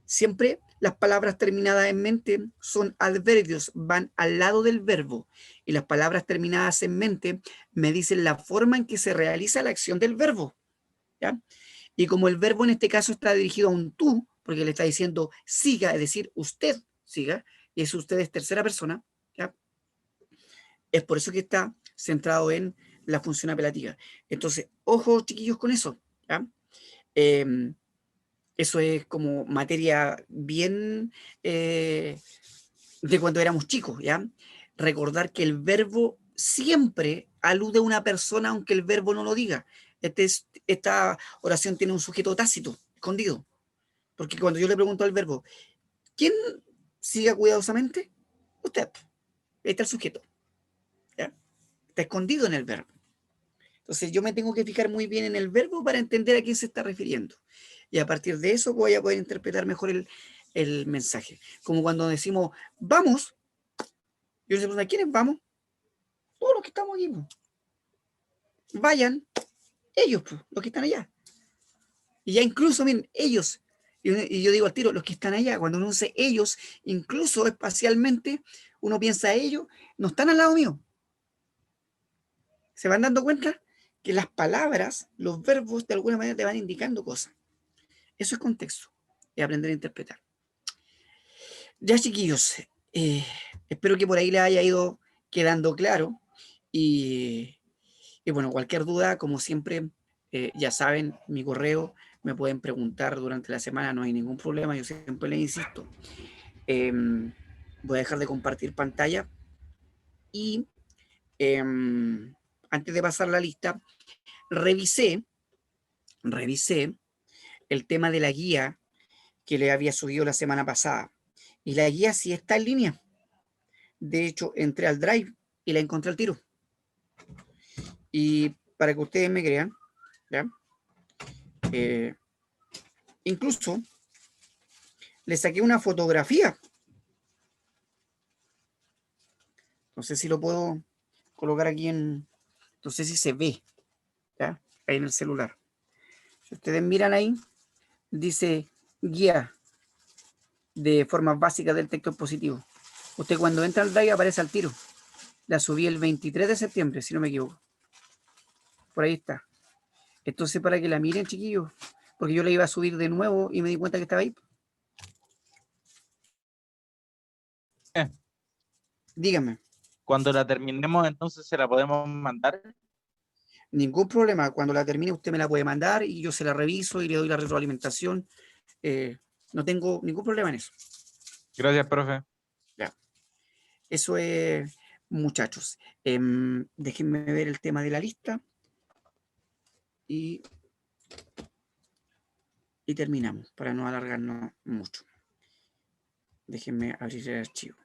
Siempre las palabras terminadas en mente son adverbios, van al lado del verbo. Y las palabras terminadas en mente me dicen la forma en que se realiza la acción del verbo. ¿Ya? Y como el verbo en este caso está dirigido a un tú, porque le está diciendo siga, es decir, usted siga, y es usted es tercera persona, ¿ya? Es por eso que está centrado en la función apelativa. Entonces, ojo, chiquillos, con eso. ¿Ya? Eso es como materia bien de cuando éramos chicos, ¿ya? Recordar que el verbo siempre alude a una persona aunque el verbo no lo diga. Esta oración tiene un sujeto tácito, escondido. Porque cuando yo le pregunto al verbo, ¿quién siga cuidadosamente? Usted. Ahí está el sujeto. ¿Ya? Está escondido en el verbo. Entonces yo me tengo que fijar muy bien en el verbo para entender a quién se está refiriendo. Y a partir de eso voy a poder interpretar mejor el mensaje. Como cuando decimos, vamos, yo les pregunto, ¿a quiénes vamos? Todos los que estamos aquí. Pues. Vayan, ellos, pues, los que están allá. Y ya incluso, miren, ellos, y yo digo al tiro, los que están allá, cuando uno dice ellos, incluso espacialmente, uno piensa ellos, no están al lado mío. ¿Se van dando cuenta? Que las palabras, los verbos, de alguna manera te van indicando cosas. Eso es contexto, es aprender a interpretar. Ya, chiquillos, espero que por ahí les haya ido quedando claro. Y bueno, cualquier duda, como siempre, ya saben, mi correo, me pueden preguntar durante la semana, no hay ningún problema, yo siempre les insisto. Voy a dejar de compartir pantalla y antes de pasar la lista, revisé el tema de la guía que le había subido la semana pasada. Y la guía sí está en línea. De hecho, entré al Drive y la encontré al tiro. Y para que ustedes me crean, ¿ya? Incluso le saqué una fotografía. No sé si lo puedo colocar aquí en... No sé si se ve, ¿ya? Ahí en el celular. Si ustedes miran ahí, dice guía de formas básicas del texto expositivo. Usted cuando entra al Drive aparece al tiro. La subí el 23 de septiembre, si no me equivoco. Por ahí está. Entonces, para que la miren, chiquillos, porque yo la iba a subir de nuevo y me di cuenta que estaba ahí. Díganme. Cuando la terminemos, entonces se la podemos mandar. Ningún problema. Cuando la termine, usted me la puede mandar y yo se la reviso y le doy la retroalimentación. No tengo ningún problema en eso. Gracias, profe. Ya. Eso es, muchachos. Déjenme ver el tema de la lista. Y terminamos, para no alargarnos mucho. Déjenme abrir el archivo.